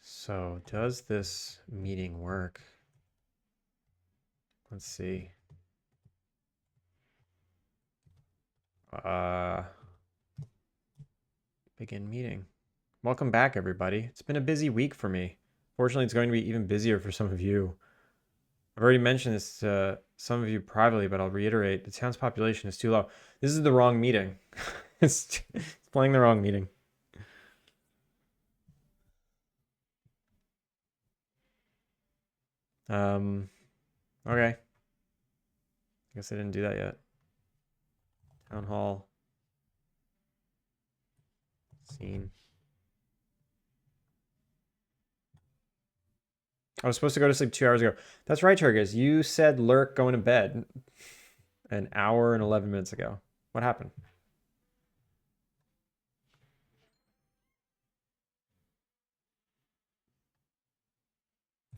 So does this meeting work? Let's see. Begin meeting. Welcome back, everybody. It's been a busy week for me. Fortunately, it's going to be even busier for some of you. I've already mentioned this to some of you privately, but I'll reiterate. The town's population is too low. This is the wrong meeting. it's playing the wrong meeting. Okay. I guess I didn't do that yet. Town hall. Scene. I was supposed to go to sleep 2 hours ago. That's right, Turgis. You said lurk going to bed an hour and 11 minutes ago. What happened?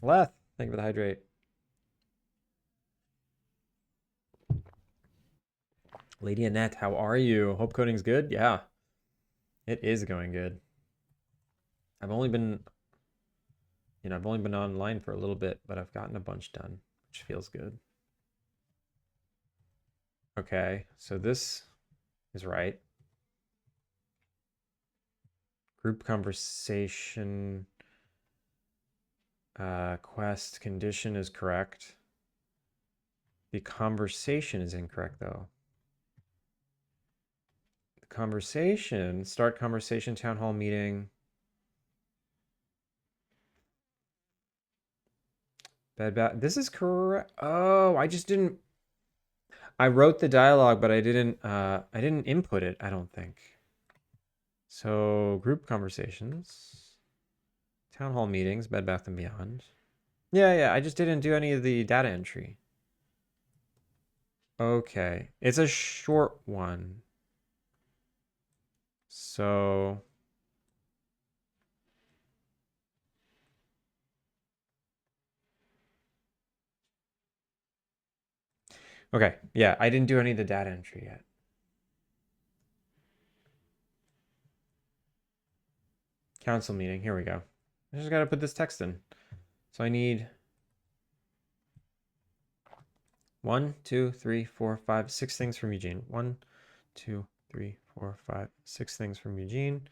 Leth, thank you for the hydrate. Lady Annette, how are you? Hope coding's good? Yeah, it is going good. I've only been, I've only been online for a little bit, but I've gotten a bunch done, which feels good. Okay, so this is right. Group conversation quest condition is correct. The conversation is incorrect, though. The conversation, start conversation, town hall meeting. Bed bath. This is correct. Oh, I just didn't. I wrote the dialogue, but I didn't input it, I don't think. So group conversations, town hall meetings, Bed Bath and Beyond. Yeah, I just didn't do any of the data entry. Okay, it's a short one. So okay, yeah, I didn't do any of the data entry yet. Council meeting, here we go. I just gotta put this text in. So I need 1, 2, 3, 4, 5, 6 things from Eugene. 1, 2, 3, 4, 5, 6 things from Eugene.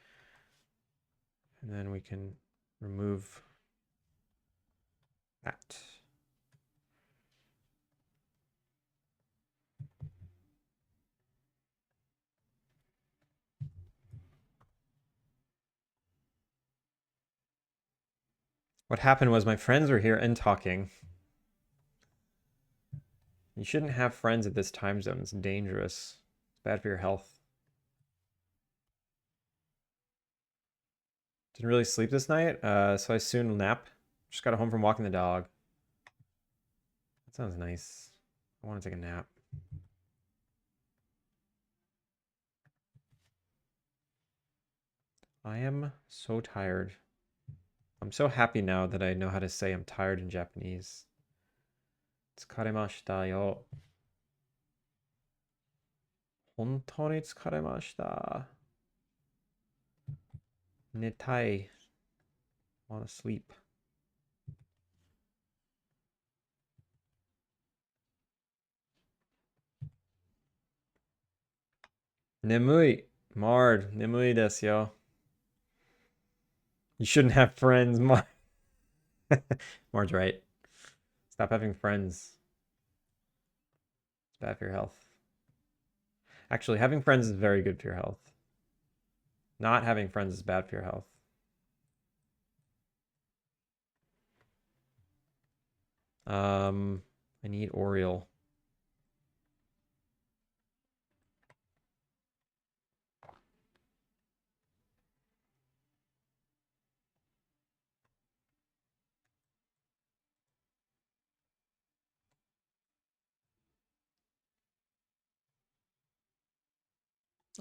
And then we can remove that. What happened was my friends were here and talking. You shouldn't have friends at this time zone. It's dangerous. It's bad for your health. Didn't really sleep this night, so I soon nap. Just got home from walking the dog. That sounds nice. I want to take a nap. I am so tired. I'm so happy now that I know how to say I'm tired in Japanese. Tsukaremashita yo. Hontou ni tsukaremashita. Netai. Want to sleep. Nemui. Mard. Nemui desu yo. You shouldn't have friends, Mard. Mard's right. Stop having friends. It's bad for your health. Actually, having friends is very good for your health. Not having friends is bad for your health. I need Oriole.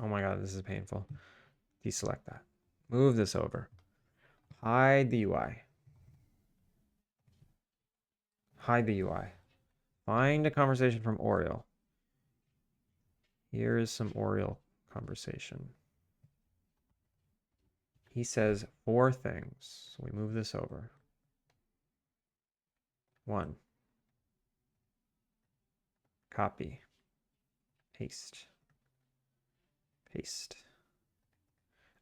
Oh my god, this is painful. Deselect that. Move this over. Hide the UI. Hide the UI. Find a conversation from Oriole. Here is some Oriole conversation. He says 4 things. So we move this over. 1. Copy. Paste. Paste.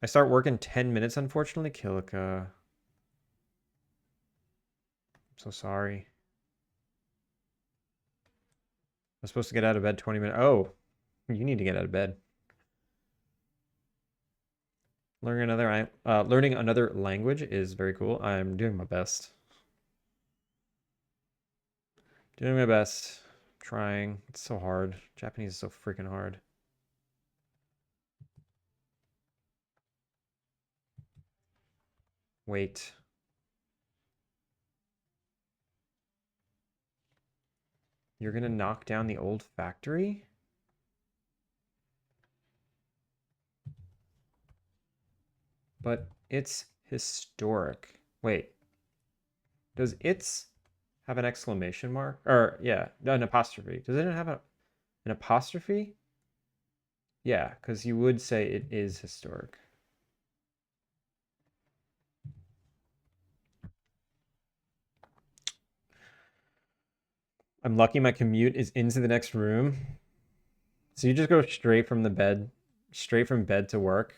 I start work in 10 minutes, unfortunately. Kilika. I'm so sorry. I was supposed to get out of bed 20 minutes. Oh, you need to get out of bed. Learning another language is very cool. I'm doing my best. Doing my best. Trying. It's so hard. Japanese is so freaking hard. Wait. You're gonna knock down the old factory? But it's historic. Wait. Does it's have an exclamation mark? Or, yeah, an apostrophe. Does it have an apostrophe? Yeah, because you would say it is historic. I'm lucky my commute is into the next room. So you just go straight from bed to work.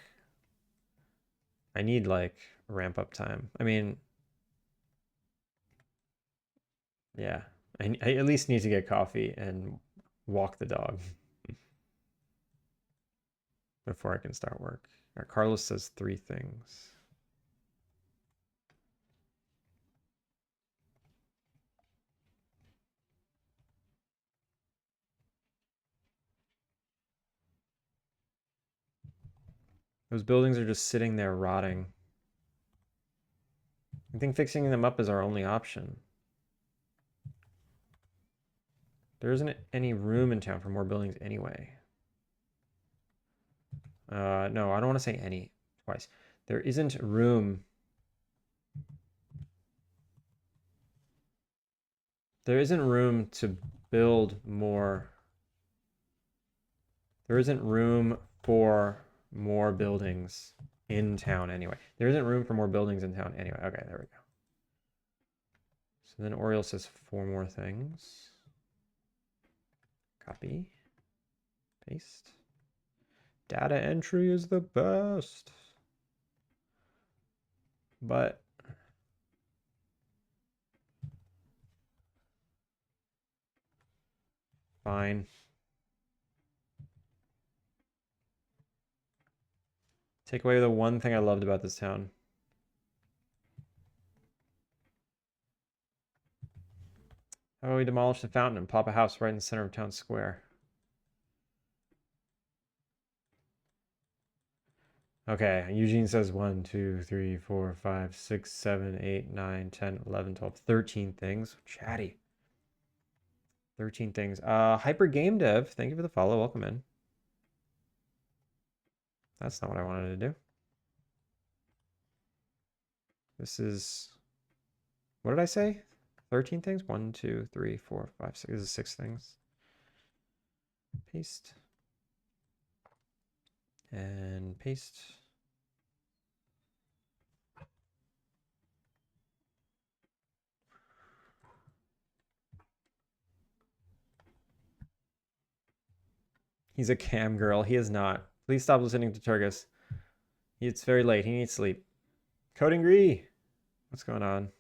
I need like ramp up time. I mean, yeah, I at least need to get coffee and walk the dog before I can start work. All right, Carlos says 3 things. Those buildings are just sitting there rotting. I think fixing them up is our only option. There isn't any room in town for more buildings anyway. No, I don't want to say any twice. There isn't room. There isn't room to build more. There isn't room for more buildings in town anyway. There isn't room for more buildings in town anyway. Okay, there we go. So then Oriole says 4 more things. Copy. Paste. Data entry is the best. But fine. Take away the one thing I loved about this town. How about we demolish the fountain and pop a house right in the center of town square? Okay, Eugene says 1, 2, 3, 4, 5, 6, 7, 8, 9, 10, 11, 12, 13 things. Chatty. 13 things. Hyper Game Dev, thank you for the follow. Welcome in. That's not what I wanted to do. This is, what did I say? 13 things? 1, 2, 3, 4, 5, 6. This is 6 things. Paste. And paste. He's a cam girl. He is not. Please stop listening to Turgus. It's very late. He needs sleep. Coding Gree. What's going on?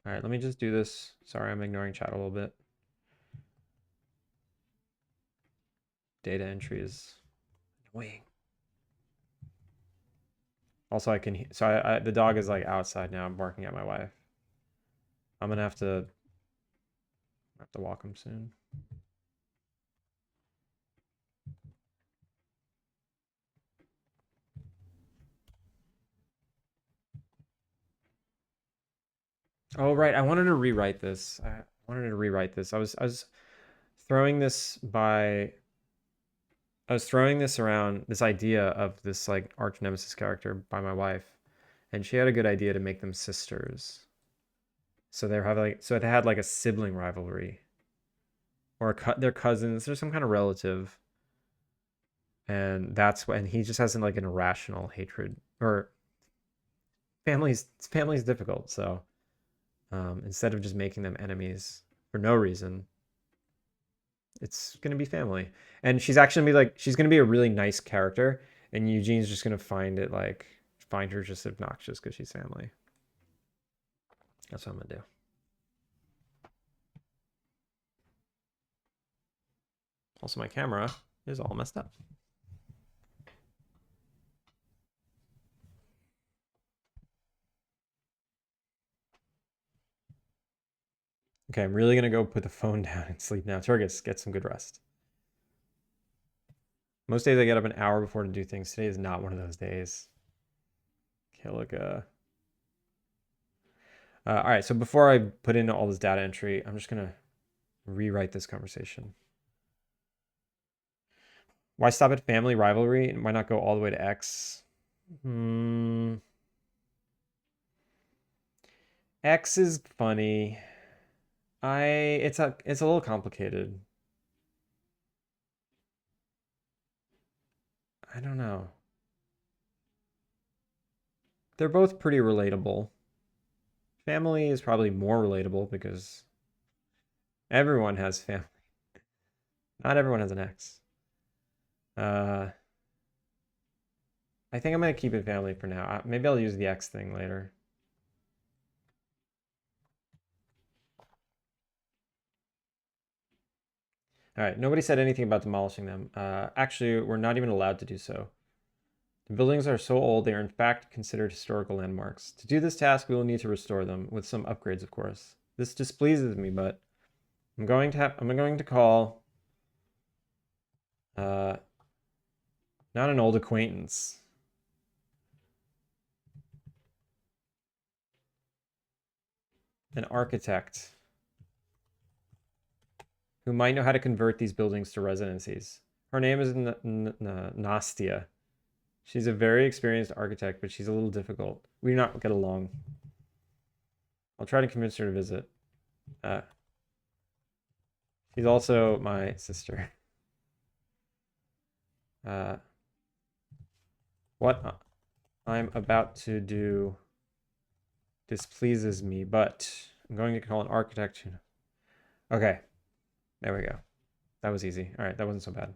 All right, let me just do this. Sorry, I'm ignoring chat a little bit. Data entry is annoying. Also, I can. So the dog is like outside now. I'm barking at my wife. I'm gonna have to walk him soon. Oh right, I wanted to rewrite this. I was throwing this by. I was throwing this around this idea of this like arch nemesis character by my wife, and she had a good idea to make them sisters. So they're having like so it had like a sibling rivalry, or they're cousins. There's some kind of relative, and that's when he just has like an irrational hatred or family's difficult. So instead of just making them enemies for no reason, it's gonna be family. And she's actually gonna be like she's gonna be a really nice character, and Eugene's just gonna find her just obnoxious because she's family. That's what I'm gonna do. Also, my camera is all messed up. Okay, I'm really gonna go put the phone down and sleep now. Turgus, get some good rest. Most days I get up an hour before to do things. Today is not one of those days. Killiga. All right, so before I put in all this data entry, I'm just gonna rewrite this conversation. Why stop at family rivalry and why not go all the way to X? X is funny. It's a little complicated. I don't know. They're both pretty relatable. Family is probably more relatable because everyone has family. Not everyone has an X. I think I'm gonna keep it family for now. Maybe I'll use the X thing later. All right, nobody said anything about demolishing them. Actually, we're not even allowed to do so. The buildings are so old they are in fact considered historical landmarks. To do this task, we will need to restore them, with some upgrades, of course. This displeases me, but I'm going to call not an old acquaintance. An architect who might know how to convert these buildings to residencies. Her name is Nastia. She's a very experienced architect, but she's a little difficult. We do not get along. I'll try to convince her to visit. She's also my sister. What I'm about to do displeases me, but I'm going to call an architect. Okay, there we go. That was easy. All right, that wasn't so bad.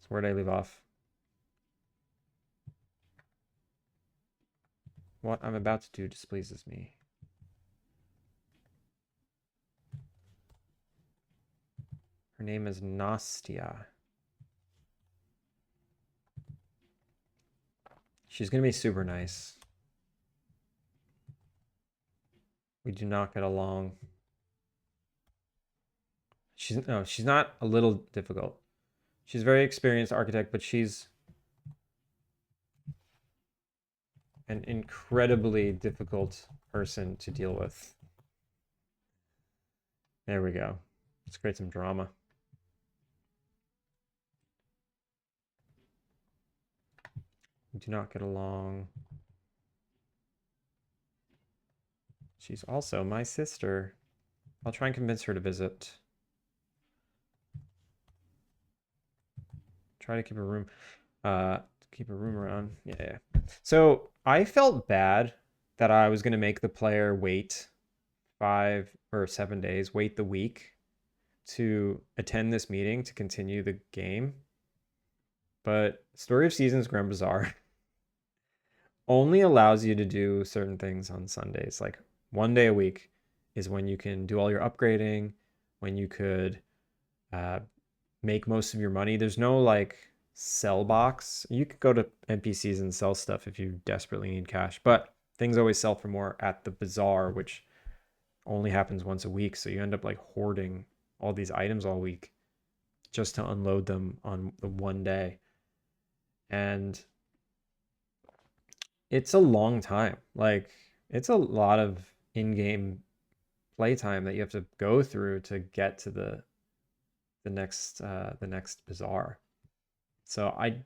So where did I leave off? What I'm about to do displeases me. Her name is Nastia. She's gonna be super nice. We do not get along. She's not a little difficult. She's a very experienced architect, but she's an incredibly difficult person to deal with. There we go. Let's create some drama. We do not get along. She's also my sister. I'll try and convince her to visit. Try to keep a room around. Yeah. So I felt bad that I was gonna make the player wait 5 or 7 days, wait the week to attend this meeting to continue the game. But Story of Seasons Grand Bazaar only allows you to do certain things on Sundays. Like 1 day a week is when you can do all your upgrading, when you could make most of your money. There's no like sell box. You could go to NPCs and sell stuff if you desperately need cash, but things always sell for more at the bazaar, which only happens once a week. So you end up like hoarding all these items all week just to unload them on the 1 day. And it's a long time. Like it's a lot of in-game playtime that you have to go through to get to the next bazaar. So I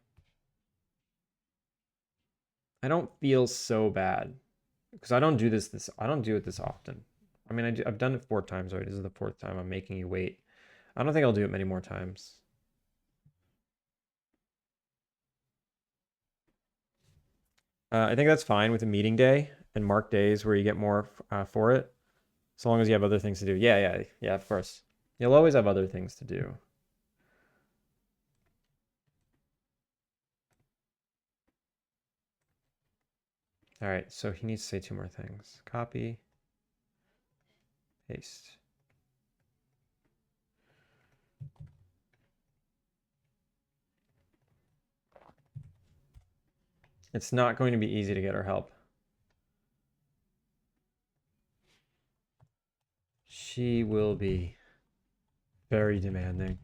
don't feel so bad because I don't do I don't do it this often. I mean, I've done it 4 times already. This is the 4th time I'm making you wait. I don't think I'll do it many more times. I think that's fine with a meeting day and marked days where you get more for it, as long as you have other things to do. Yeah, of course. You'll always have other things to do. All right, so he needs to say 2 more things. Copy, paste. It's not going to be easy to get her help. She will be very demanding.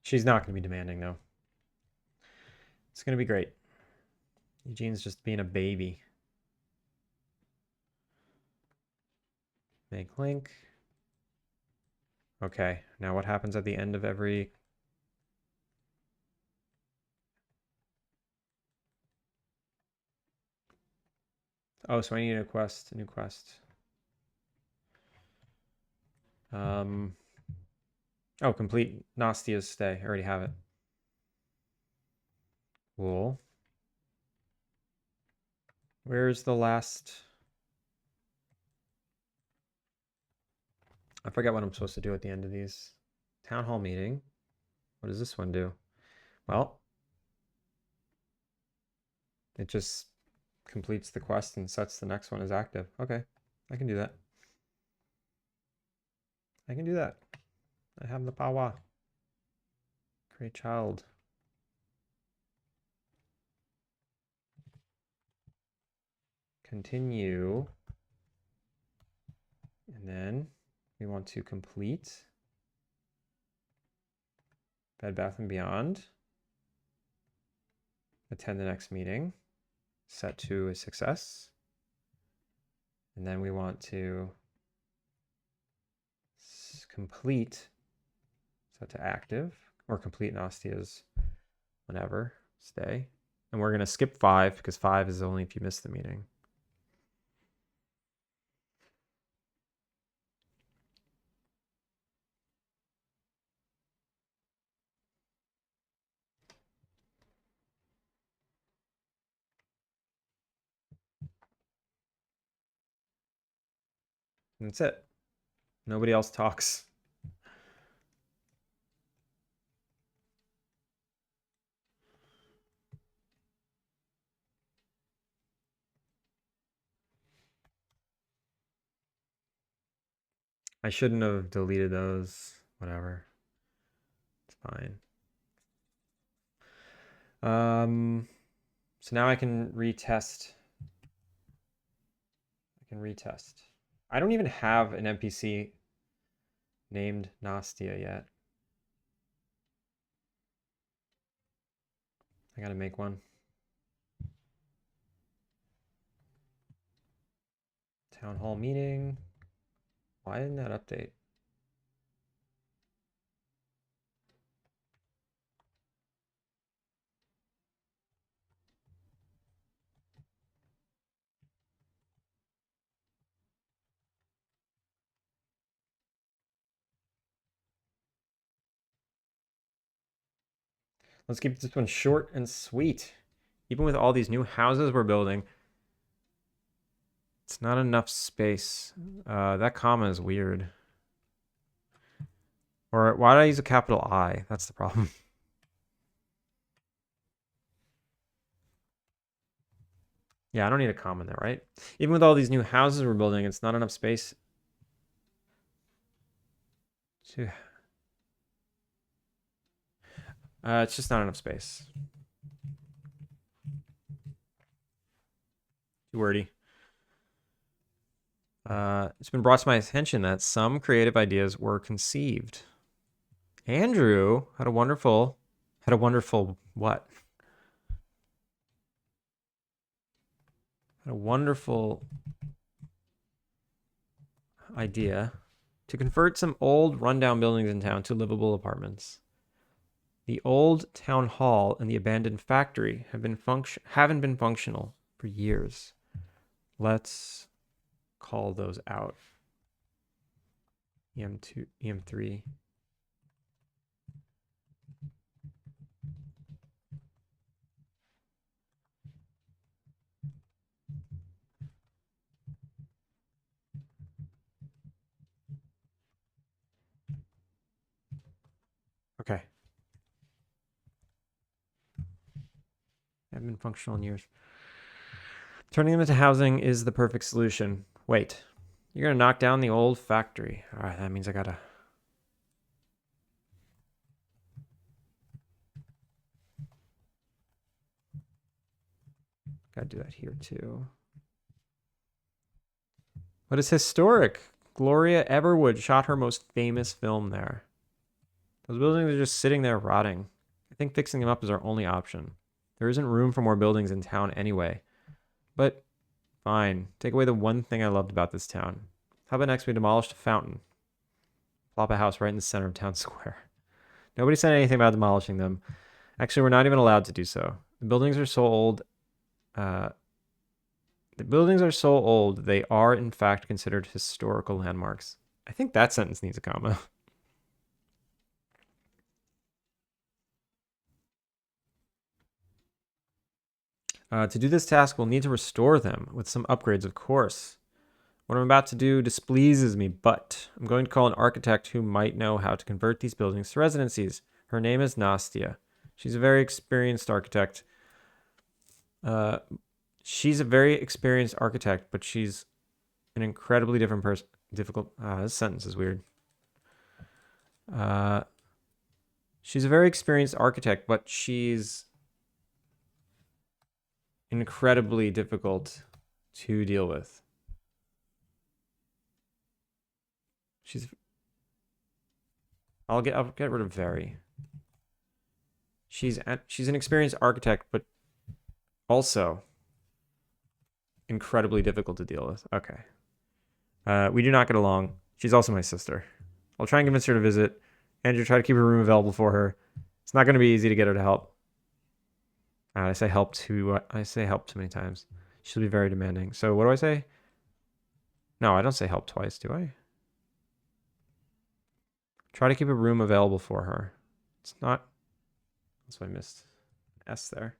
She's not going to be demanding, though. It's going to be great. Eugene's just being a baby. Make link. Okay, now what happens at the end of every... Oh, so I need a quest, a new quest. Oh, complete Nastia's stay. I already have it. Cool. Where's the last... I forget what I'm supposed to do at the end of these. Town hall meeting. What does this one do? Well, it just completes the quest and sets the next one as active. Okay, I can do that. I can do that. I have the power. Create child. Continue. And then we want to complete Bed Bath & Beyond. Attend the next meeting. Set to a success. And then we want to complete, set to active, or complete Nastia's whenever, stay. And we're going to skip 5 because 5 is only if you miss the meeting. And that's it. Nobody else talks. I shouldn't have deleted those. Whatever. It's fine. So now I can retest. I don't even have an NPC named Nastia yet. I gotta make one. Town hall meeting. Why didn't that update? Let's keep this one short and sweet. Even with all these new houses we're building, it's not enough space. That comma is weird. Or why did I use a capital I? That's the problem. Yeah, I don't need a comma there, right? Even with all these new houses we're building, it's not enough space to... it's just not enough space. Too wordy. It's been brought to my attention that some creative ideas were conceived. Andrew had a wonderful what? Had a wonderful idea to convert some old rundown buildings in town to livable apartments. The old town hall and the abandoned factory haven't been functional for years. Let's call those out. EM2, EM3. Okay. Haven't been functional in years. Turning them into housing is the perfect solution. Wait, you're gonna knock down the old factory. All right, that means I gotta do that here too. What is historic? Gloria Everwood shot her most famous film there. Those buildings are just sitting there rotting. I think fixing them up is our only option. There isn't room for more buildings in town anyway. But fine, take away the one thing I loved about this town. How about next we demolish the fountain? Plop a house right in the center of town square. Nobody said anything about demolishing them. Actually, we're not even allowed to do so. The buildings are so old. They are in fact considered historical landmarks. I think that sentence needs a comma. To do this task, we'll need to restore them with some upgrades, of course. What I'm about to do displeases me, but I'm going to call an architect who might know how to convert these buildings to residencies. Her name is Nastia. She's a very experienced architect. But she's an incredibly different person. This sentence is weird. She's a very experienced architect, but she's incredibly difficult to deal with. I'll get rid of very. She's an experienced architect, but also incredibly difficult to deal with. Okay. We do not get along. She's also my sister. I'll try and convince her to visit. Andrew, try to keep a room available for her. It's not going to be easy to get her to help. I say help too many times. She'll be very demanding. So what do I say? No, I don't say help twice, do I? Try to keep a room available for her. It's not... That's why I missed S there.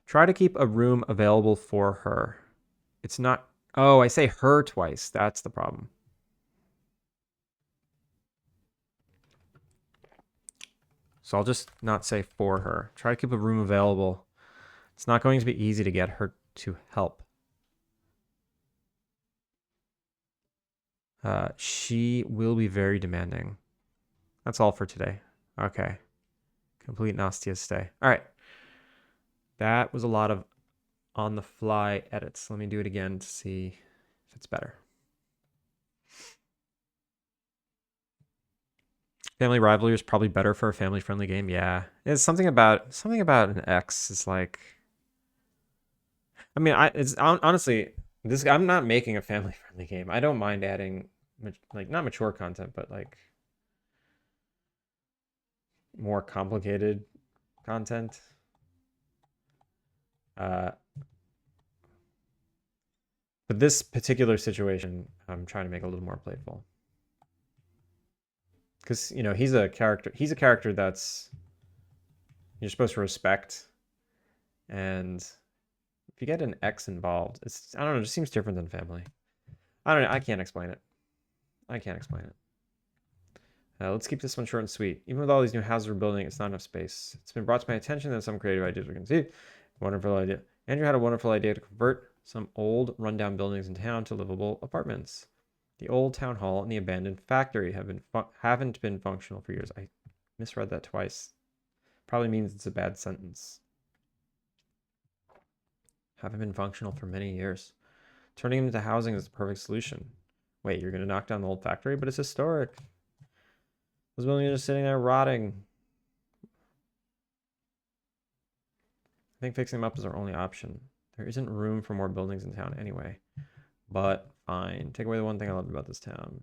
Try to keep a room available for her. It's not... Oh, I say her twice. That's the problem. So I'll just not say for her. Try to keep a room available. It's not going to be easy to get her to help. She will be very demanding. That's all for today. Okay. Complete Nastia stay. All right. That was a lot of on the fly edits. Let me do it again to see if it's better. Family rivalry is probably better for a family friendly game. Yeah. It's something about an X is like, I mean, it's honestly this. I'm not making a family friendly game. I don't mind adding like not mature content, but like more complicated content. But this particular situation, I'm trying to make a little more playful because he's a character. He's a character that's you're supposed to respect, and if you get an X involved, I don't know. It just seems different than family. I don't know. I can't explain it. I can't explain it. Let's keep this one short and sweet. Even with all these new houses we're building, it's not enough space. It's been brought to my attention that some creative ideas were conceived. Wonderful idea. Andrew had a wonderful idea to convert some old, rundown buildings in town to livable apartments. The old town hall and the abandoned factory haven't been functional for years. I misread that twice. Probably means it's a bad sentence. Haven't been functional for many years. Turning them into housing is the perfect solution. Wait, you're going to knock down the old factory? But it's historic. Those buildings are just sitting there rotting. I think fixing them up is our only option. There isn't room for more buildings in town anyway. But fine. Take away the one thing I loved about this town.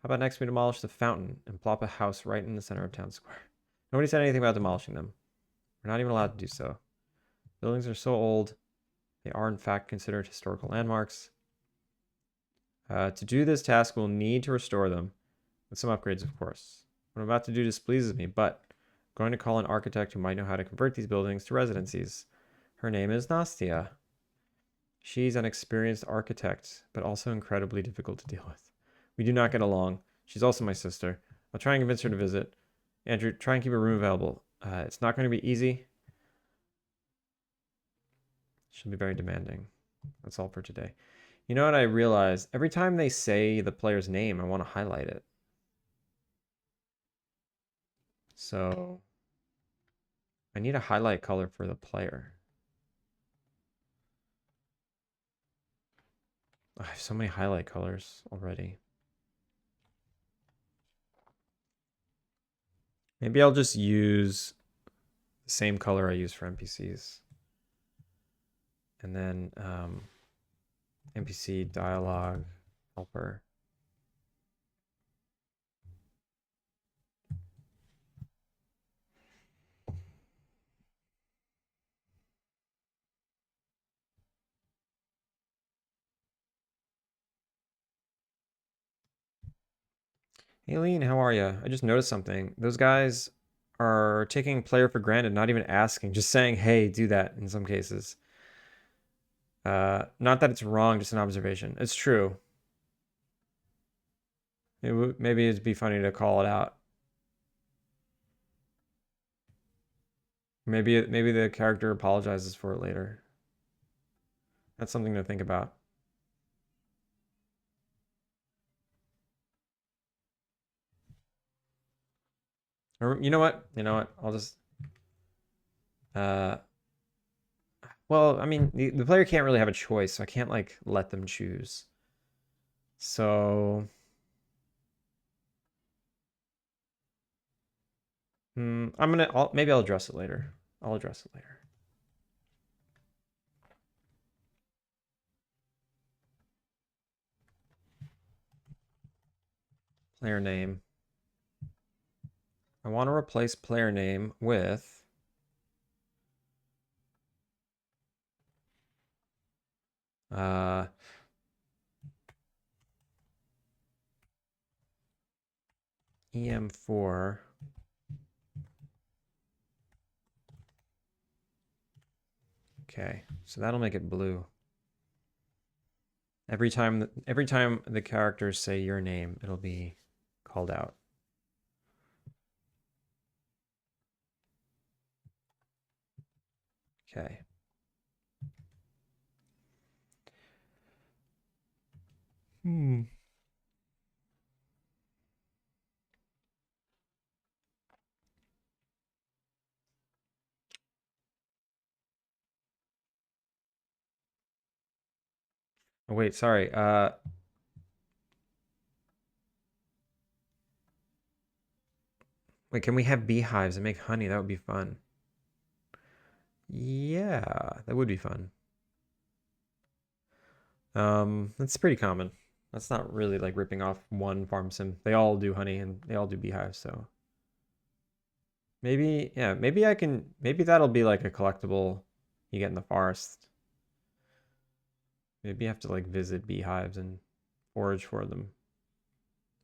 How about next we demolish the fountain and plop a house right in the center of town square? Nobody said anything about demolishing them. We're not even allowed to do so. Buildings are so old, they are in fact considered historical landmarks. To do this task, we'll need to restore them, with some upgrades, of course. What I'm about to do displeases me, but I'm going to call an architect who might know how to convert these buildings to residencies. Her name is Nastia. She's an experienced architect, but also incredibly difficult to deal with. We do not get along. She's also my sister. I'll try and convince her to visit. Andrew, try and keep a room available. It's not going to be easy. She'll be very demanding. That's all for today. You know what I realized? Every time they say the player's name, I want to highlight it. So I need a highlight color for the player. I have so many highlight colors already. Maybe I'll just use the same color I use for NPCs. And then NPC dialogue helper. Hey, Lean, how are you? I just noticed something. Those guys are taking player for granted, not even asking, just saying, hey, do that in some cases. Not that it's wrong, just an observation. It's true. Maybe it'd be funny to call it out. Maybe the character apologizes for it later. That's something to think about. Or you know what? You know what? I'll just well, I mean, the player can't really have a choice, so I can't like let them choose. So maybe I'll address it later. I'll address it later. Player name. I want to replace player name with EM4. Okay, so that'll make it blue. Every time the characters say your name, it'll be called out. Okay. Oh, wait, sorry. Wait, can we have beehives and make honey? That would be fun. Yeah, that would be fun. That's pretty common. That's not really like ripping off one farm sim. They all do honey and they all do beehives, so maybe, yeah, maybe I can, maybe that'll be like a collectible you get in the forest. Maybe you have to like visit beehives and forage for them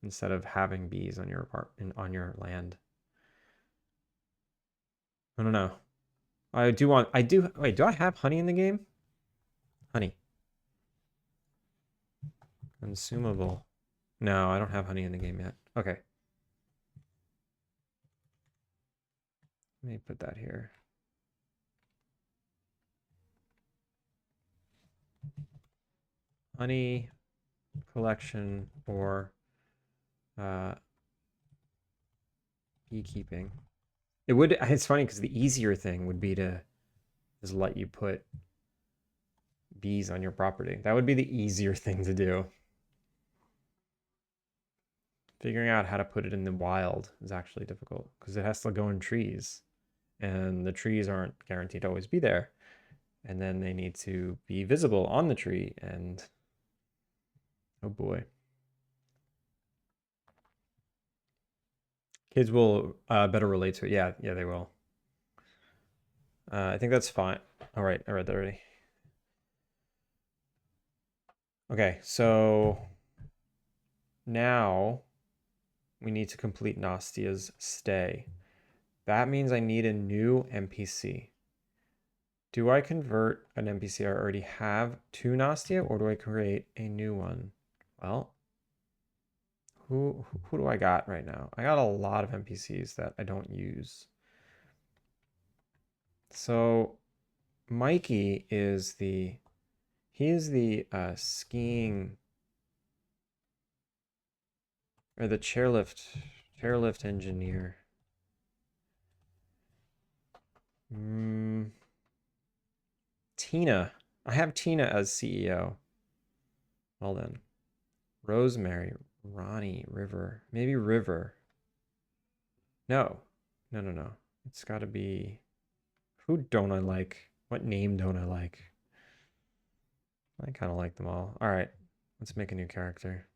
instead of having bees on your apartment on your land. I don't know. I do, wait, do I have honey in the game? Honey. Consumable. No, I don't have honey in the game yet. Okay. Let me put that here. Honey collection or uh, beekeeping. It would, it's funny because the easier thing would be to just let you put bees on your property. That would be the easier thing to do. Figuring out how to put it in the wild is actually difficult because it has to go in trees, and the trees aren't guaranteed to always be there. And then they need to be visible on the tree, and oh boy. Kids will better relate to it. Yeah, yeah, they will. I think that's fine. All right, I read that already. Okay, so now we need to complete Nastia's stay. That means I need a new NPC. Do I convert an NPC I already have to Nastia, or do I create a new one? Well, who do I got right now? I got a lot of NPCs that I don't use. So Mikey is the skiing or the chairlift engineer. Tina. I have Tina as CEO. Well then. Rosemary, Ronnie, River. Maybe River. No. No, no, no. It's got to be. Who don't I like? What name don't I like? I kind of like them all. All right. Let's make a new character.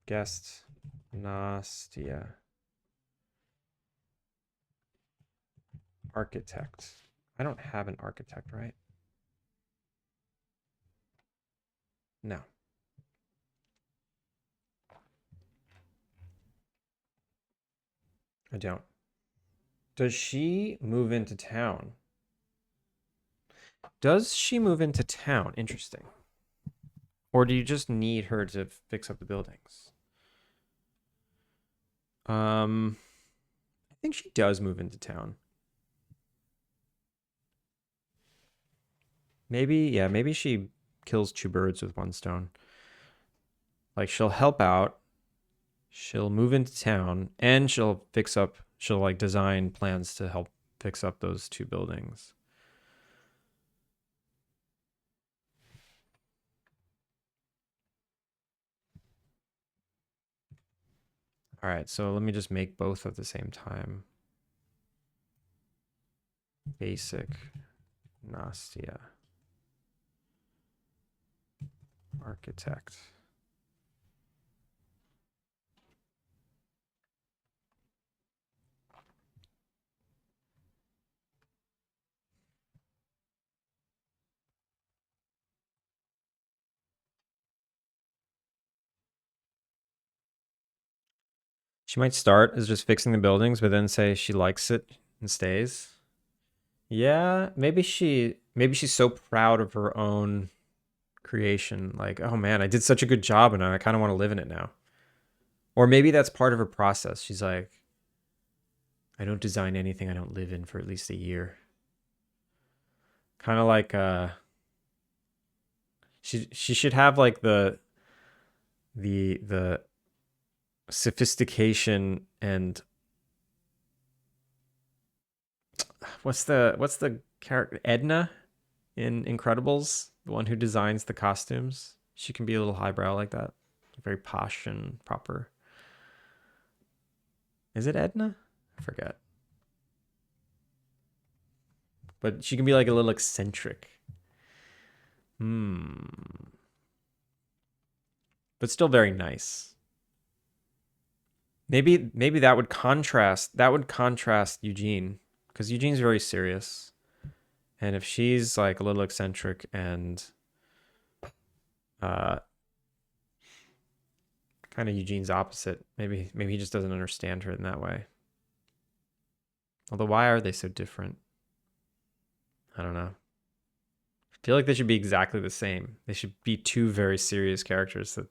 Guest Nastia. Architect. I don't have an architect, right? No, I don't. Does she move into town? Does she move into town? Interesting. Or do you just need her to fix up the buildings? I think she does move into town. Maybe, yeah, maybe she kills two birds with one stone. Like she'll help out, she'll move into town, and she'll like design plans to help fix up those two buildings. All right, so let me just make both at the same time. Basic Nastia. Architect. She might start as just fixing the buildings, but then say she likes it and stays. Yeah, maybe she's so proud of her own creation, like, oh man, I did such a good job and I kind of want to live in it now. Or maybe that's part of her process. She's like, I don't design anything I don't live in for at least a year. Kind of like she should have like the sophistication and what's the character Edna? in Incredibles, the one who designs the costumes. She can be a little highbrow like that, very posh and proper. Is it Edna? I forget. But she can be like a little eccentric. But still very nice. Maybe that would contrast Eugene, because Eugene's very serious. And if she's like a little eccentric and kind of Eugene's opposite, maybe he just doesn't understand her in that way. Although why are they so different? I don't know. I feel like they should be exactly the same. They should be two very serious characters that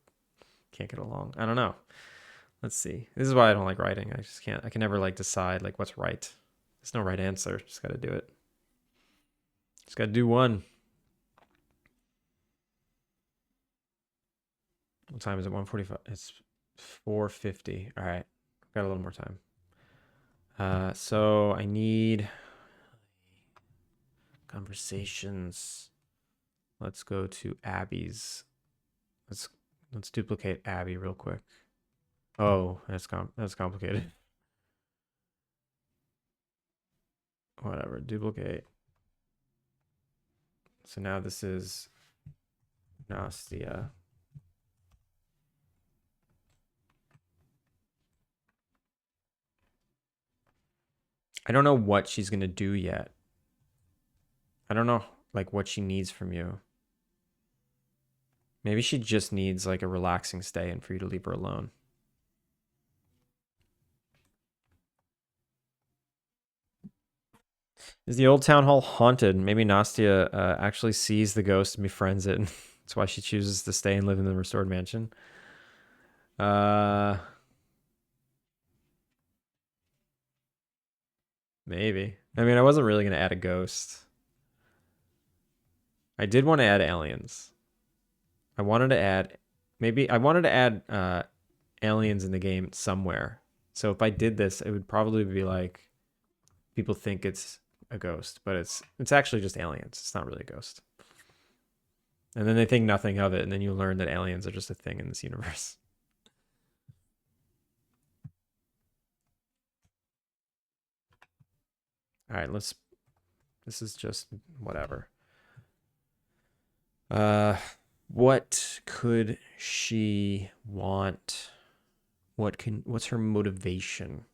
can't get along. I don't know. Let's see. This is why I don't like writing. I just can't. I can never like decide like what's right. There's no right answer. Just got to do it. Just got to do one. What time is it? 1:45. It's 4:50. All right. Got a little more time. So I need conversations. Let's go to Abby's. Let's duplicate Abby real quick. Oh, that's complicated. Whatever, duplicate. So now this is Nastia. I don't know what she's gonna do yet. I don't know like what she needs from you. Maybe she just needs like a relaxing stay and for you to leave her alone. Is the old town hall haunted? Maybe Nastia actually sees the ghost and befriends it. That's why she chooses to stay and live in the restored mansion. Maybe. I mean, I wasn't really going to add a ghost. I did want to add aliens. I wanted to add aliens in the game somewhere. So if I did this, it would probably be like people think it's a ghost, but it's actually just aliens. It's not really a ghost. And then they think nothing of it, and then you learn that aliens are just a thing in this universe. All right, this is just whatever. What could she want? What's her motivation?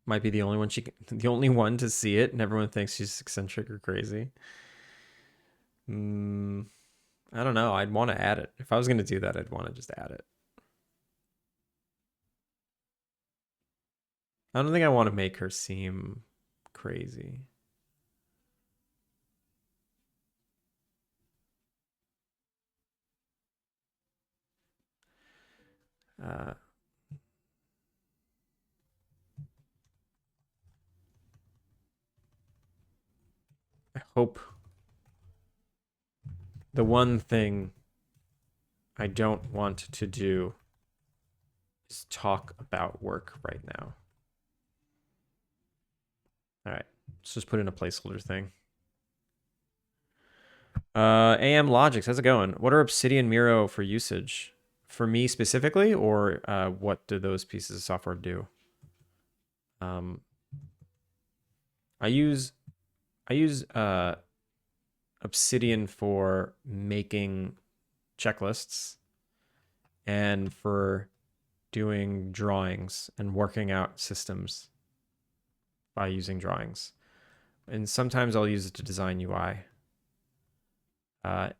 Might be the only one to see it, and everyone thinks she's eccentric or crazy. I don't know. I'd want to add it. If I was going to do that, I'd want to just add it. I don't think I want to make her seem crazy. I hope the one thing I don't want to do is talk about work right now. All right, let's just put in a placeholder thing. AM Logics, how's it going? What are Obsidian Miro for usage? For me specifically, or what do those pieces of software do? I use Obsidian for making checklists and for doing drawings and working out systems by using drawings. And sometimes I'll use it to design UI. And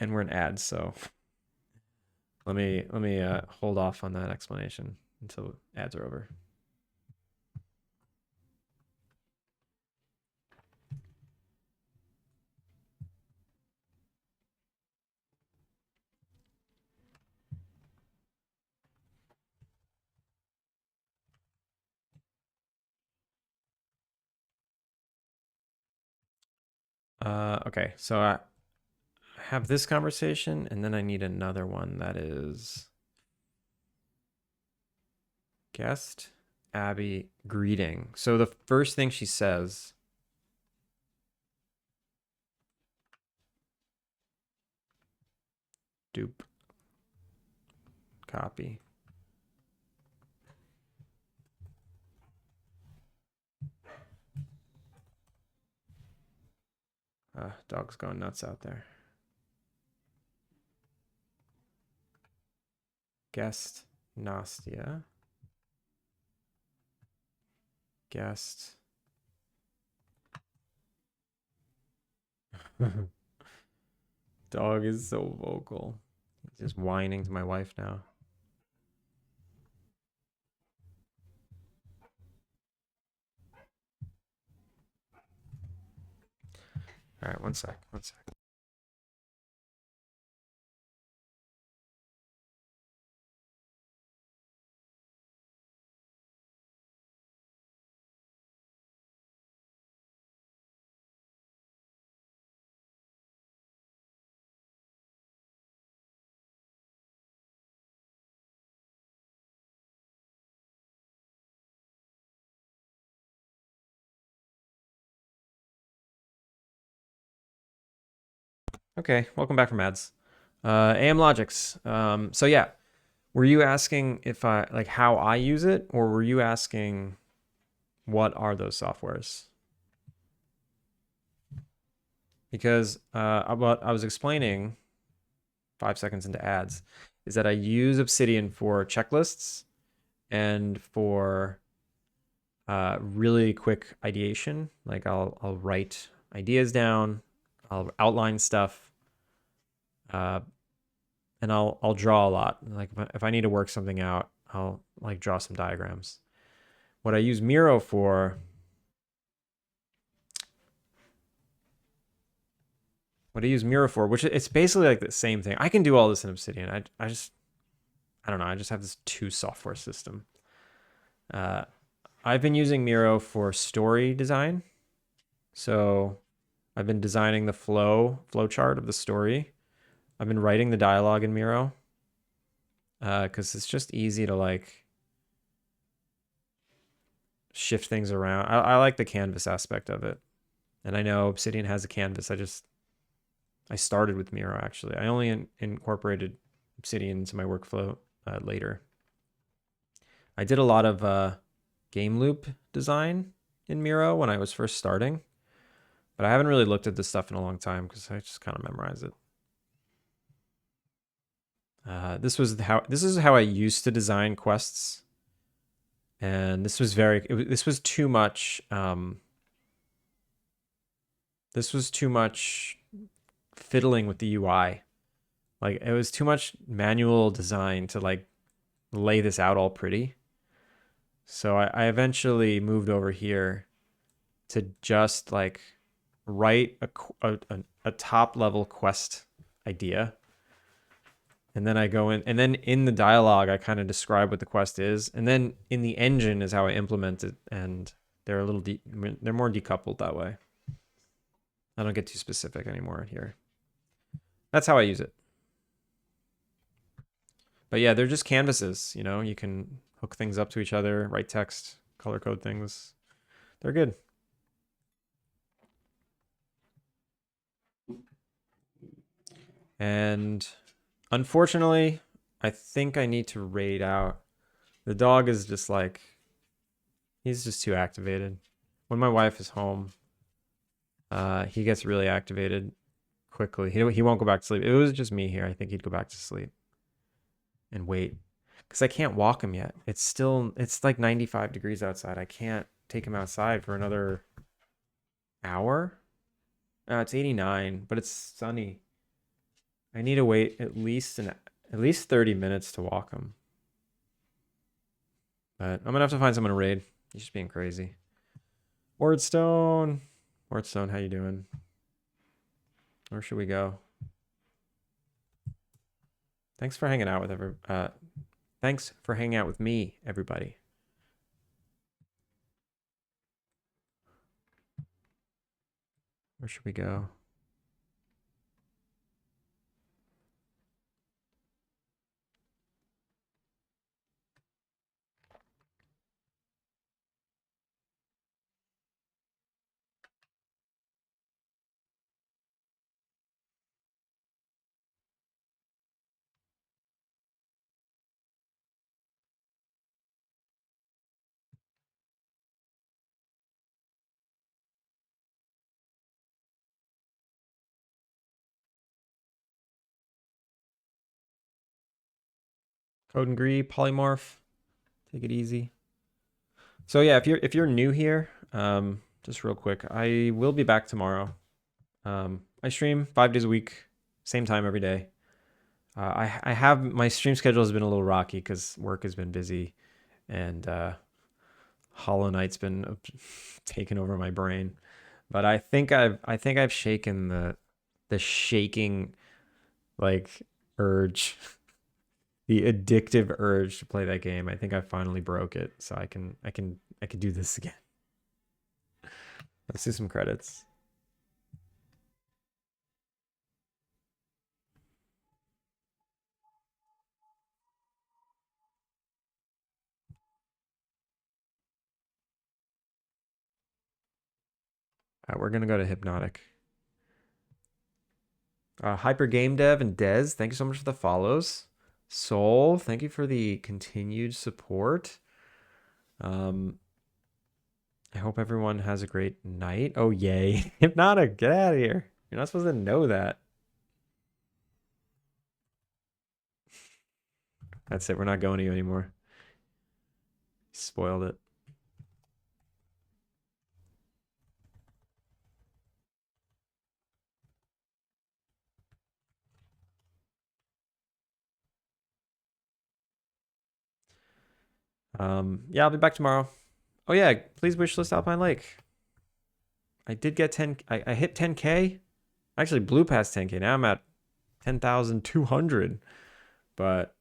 we're an ad, so let me hold off on that explanation until ads are over. Okay, so I have this conversation, and then I need another one that is Guest Abby greeting. So the first thing she says. Dupe. Copy. Dog's going nuts out there. Guest Nastia. Guest. Dog is so vocal. He's just whining to my wife now. All right, one sec. Okay, welcome back from ads. AM Logics. So yeah, were you asking if I like how I use it, or were you asking what are those softwares? Because what I was explaining 5 seconds into ads is that I use Obsidian for checklists and for really quick ideation. Like I'll write ideas down, I'll outline stuff, and I'll draw a lot. Like if I need to work something out, I'll like draw some diagrams. What I use Miro for. What I use Miro for, which it's basically like the same thing. I can do all this in Obsidian. I don't know. I just have this two software system. I've been using Miro for story design. So I've been designing the flow chart of the story. I've been writing the dialogue in Miro because it's just easy to like shift things around. I like the canvas aspect of it. And I know Obsidian has a canvas. I started with Miro actually. I only incorporated Obsidian into my workflow later. I did a lot of game loop design in Miro when I was first starting, but I haven't really looked at this stuff in a long time because I just kind of memorize it. This is how I used to design quests, and this was this was too much. This was too much fiddling with the UI. Like it was too much manual design to like lay this out all pretty. So I eventually moved over here to just like write a top level quest idea. And then I go in, and then in the dialogue, I kind of describe what the quest is. And then in the engine is how I implement it. And they're they're more decoupled that way. I don't get too specific anymore here. That's how I use it. But yeah, they're just canvases, you know, you can hook things up to each other, write text, color code things. They're good. And unfortunately, I think I need to raid out. The dog is just like, he's just too activated. When my wife is home, he gets really activated quickly. He won't go back to sleep. It was just me here. I think he'd go back to sleep and wait because I can't walk him yet. It's like 95 degrees outside. I can't take him outside for another hour. It's 89, but it's sunny. I need to wait at least 30 minutes to walk him. But I'm gonna have to find someone to raid. He's just being crazy. Wordstone, how you doing? Where should we go? Thanks for hanging out with thanks for hanging out with me, everybody. Where should we go? Code and Gree, Polymorph. Take it easy. So yeah, if you're new here, just real quick, I will be back tomorrow. I stream 5 days a week, same time every day. I have my stream schedule has been a little rocky because work has been busy, and Hollow Knight's been taking over my brain. But I think I've shaken the shaking like urge, the addictive urge to play that game. I think I finally broke it, so I can do this again. Let's do some credits. All right, we're gonna go to Hypnotic. Hyper Game Dev and Dez, thank you so much for the follows. Soul, thank you for the continued support. Um, I hope everyone has a great night. Oh, yay. Hypnotic, get out of here. You're not supposed to know that. That's it. We're not going to you anymore. Spoiled it. Yeah, I'll be back tomorrow. Oh yeah, please wishlist Alpine Lake. I did get 10. I hit 10K. I actually blew past 10K. Now I'm at 10,200. But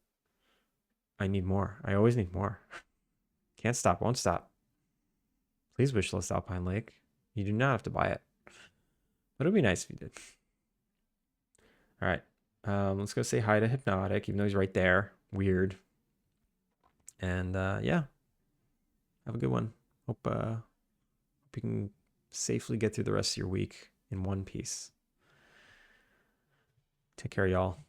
I need more. I always need more. Can't stop. Won't stop. Please wishlist Alpine Lake. You do not have to buy it. But it would be nice if you did. All right. Let's go say hi to Hypnotic, even though he's right there. Weird. And yeah, have a good one. Hope you can safely get through the rest of your week in one piece. Take care, y'all.